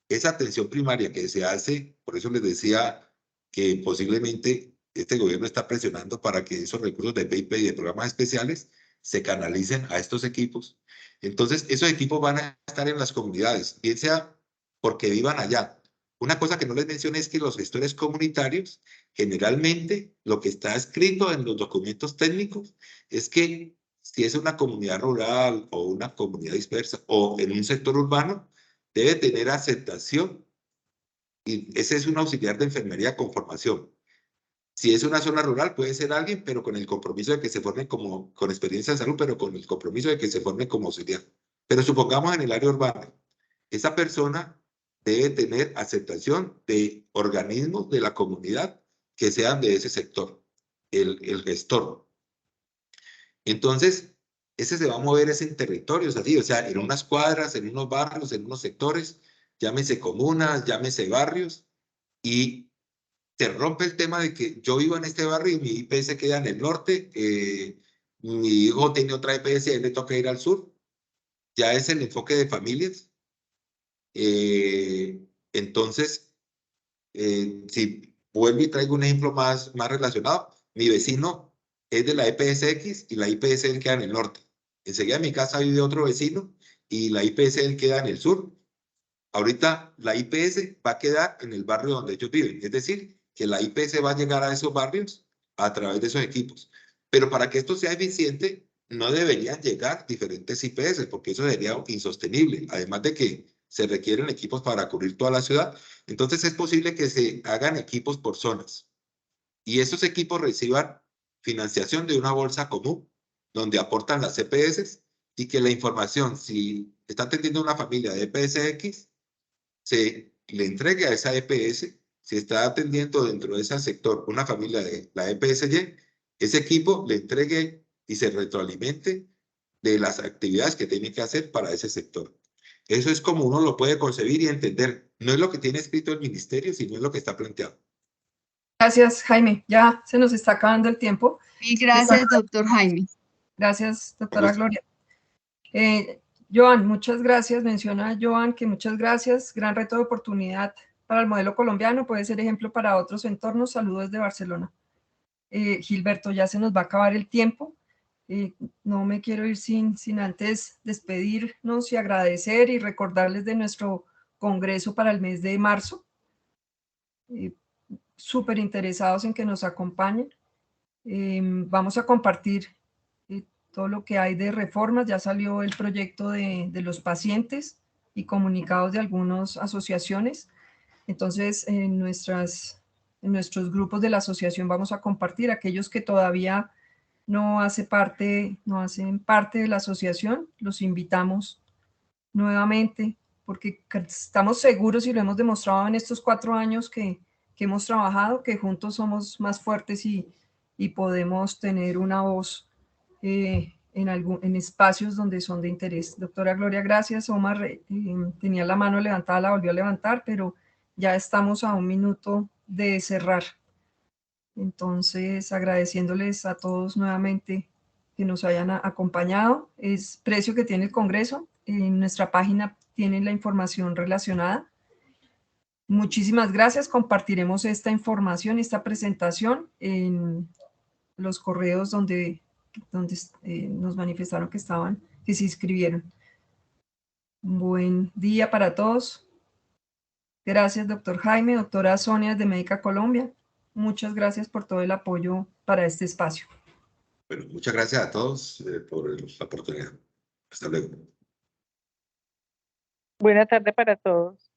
B: esa atención primaria que se hace, por eso les decía que posiblemente este gobierno está presionando para que esos recursos de PIP y de programas especiales se canalicen a estos equipos. Entonces, esos equipos van a estar en las comunidades, bien sea porque vivan allá. Una cosa que no les mencioné es que los gestores comunitarios, generalmente lo que está escrito en los documentos técnicos es que si es una comunidad rural o una comunidad dispersa o en un sector urbano, debe tener aceptación, y ese es un auxiliar de enfermería con formación. Si es una zona rural, puede ser alguien, pero con el compromiso de que se forme como, con experiencia en salud, pero con el compromiso de que se forme como auxiliar. Pero supongamos en el área urbana, esa persona debe tener aceptación de organismos de la comunidad que sean de ese sector, el gestor. Entonces, ese se va a mover en territorios así, o sea, en unas cuadras, en unos barrios, en unos sectores, llámese comunas, llámese barrios, y se rompe el tema de que yo vivo en este barrio y mi IPS queda en el norte, mi hijo tiene otra IPS y a él le toca ir al sur, ya es el enfoque de familias. Entonces, si vuelvo y traigo un ejemplo más relacionado, mi vecino es de la IPS X y la IPS él queda en el norte. Enseguida en mi casa vive otro vecino y la IPS él queda en el sur. Ahorita la IPS va a quedar en el barrio donde ellos viven. Es decir, que la IPS va a llegar a esos barrios a través de esos equipos. Pero para que esto sea eficiente, no deberían llegar diferentes IPS, porque eso sería insostenible. Además de que se requieren equipos para cubrir toda la ciudad, entonces es posible que se hagan equipos por zonas. Y esos equipos reciban financiación de una bolsa común, donde aportan las EPS, y que la información, si está atendiendo una familia de EPS X, se le entregue a esa EPS. Si está atendiendo dentro de ese sector una familia de la EPSY, ese equipo le entregue y se retroalimente de las actividades que tiene que hacer para ese sector. Eso es como uno lo puede concebir y entender. No es lo que tiene escrito el ministerio, sino es lo que está planteado.
A: Gracias, Jaime. Ya se nos está acabando el tiempo.
C: Y gracias, doctor Jaime.
A: Gracias, doctora Gloria. Joan, muchas gracias. Menciona Joan que muchas gracias. Gran reto de oportunidad para el modelo colombiano. Puede ser ejemplo para otros entornos. Saludos desde Barcelona. Gilberto, ya se nos va a acabar el tiempo. No me quiero ir sin antes despedirnos y agradecer y recordarles de nuestro congreso para el mes de marzo. Súper interesados en que nos acompañen. Vamos a compartir todo lo que hay de reformas. Ya salió el proyecto de los pacientes y comunicados de algunas asociaciones. Entonces, en nuestras nuestros grupos de la asociación vamos a compartir. Aquellos que todavía no hacen parte de la asociación, los invitamos nuevamente, porque estamos seguros y lo hemos demostrado en estos 4 años que hemos trabajado, que juntos somos más fuertes y podemos tener una voz en espacios donde son de interés. Doctora Gloria, gracias. Omar tenía la mano levantada, la volvió a levantar, pero ya estamos a 1 minuto de cerrar. Entonces, agradeciéndoles a todos nuevamente que nos hayan acompañado. Es precio que tiene el Congreso. En nuestra página tienen la información relacionada. Muchísimas gracias. Compartiremos esta información, esta presentación en los correos donde nos manifestaron que se inscribieron. Buen día para todos. Gracias, doctor Jaime, doctora Sonia de Médica Colombia. Muchas gracias por todo el apoyo para este espacio.
B: Bueno, muchas gracias a todos por la oportunidad. Hasta luego.
D: Buena tarde para todos.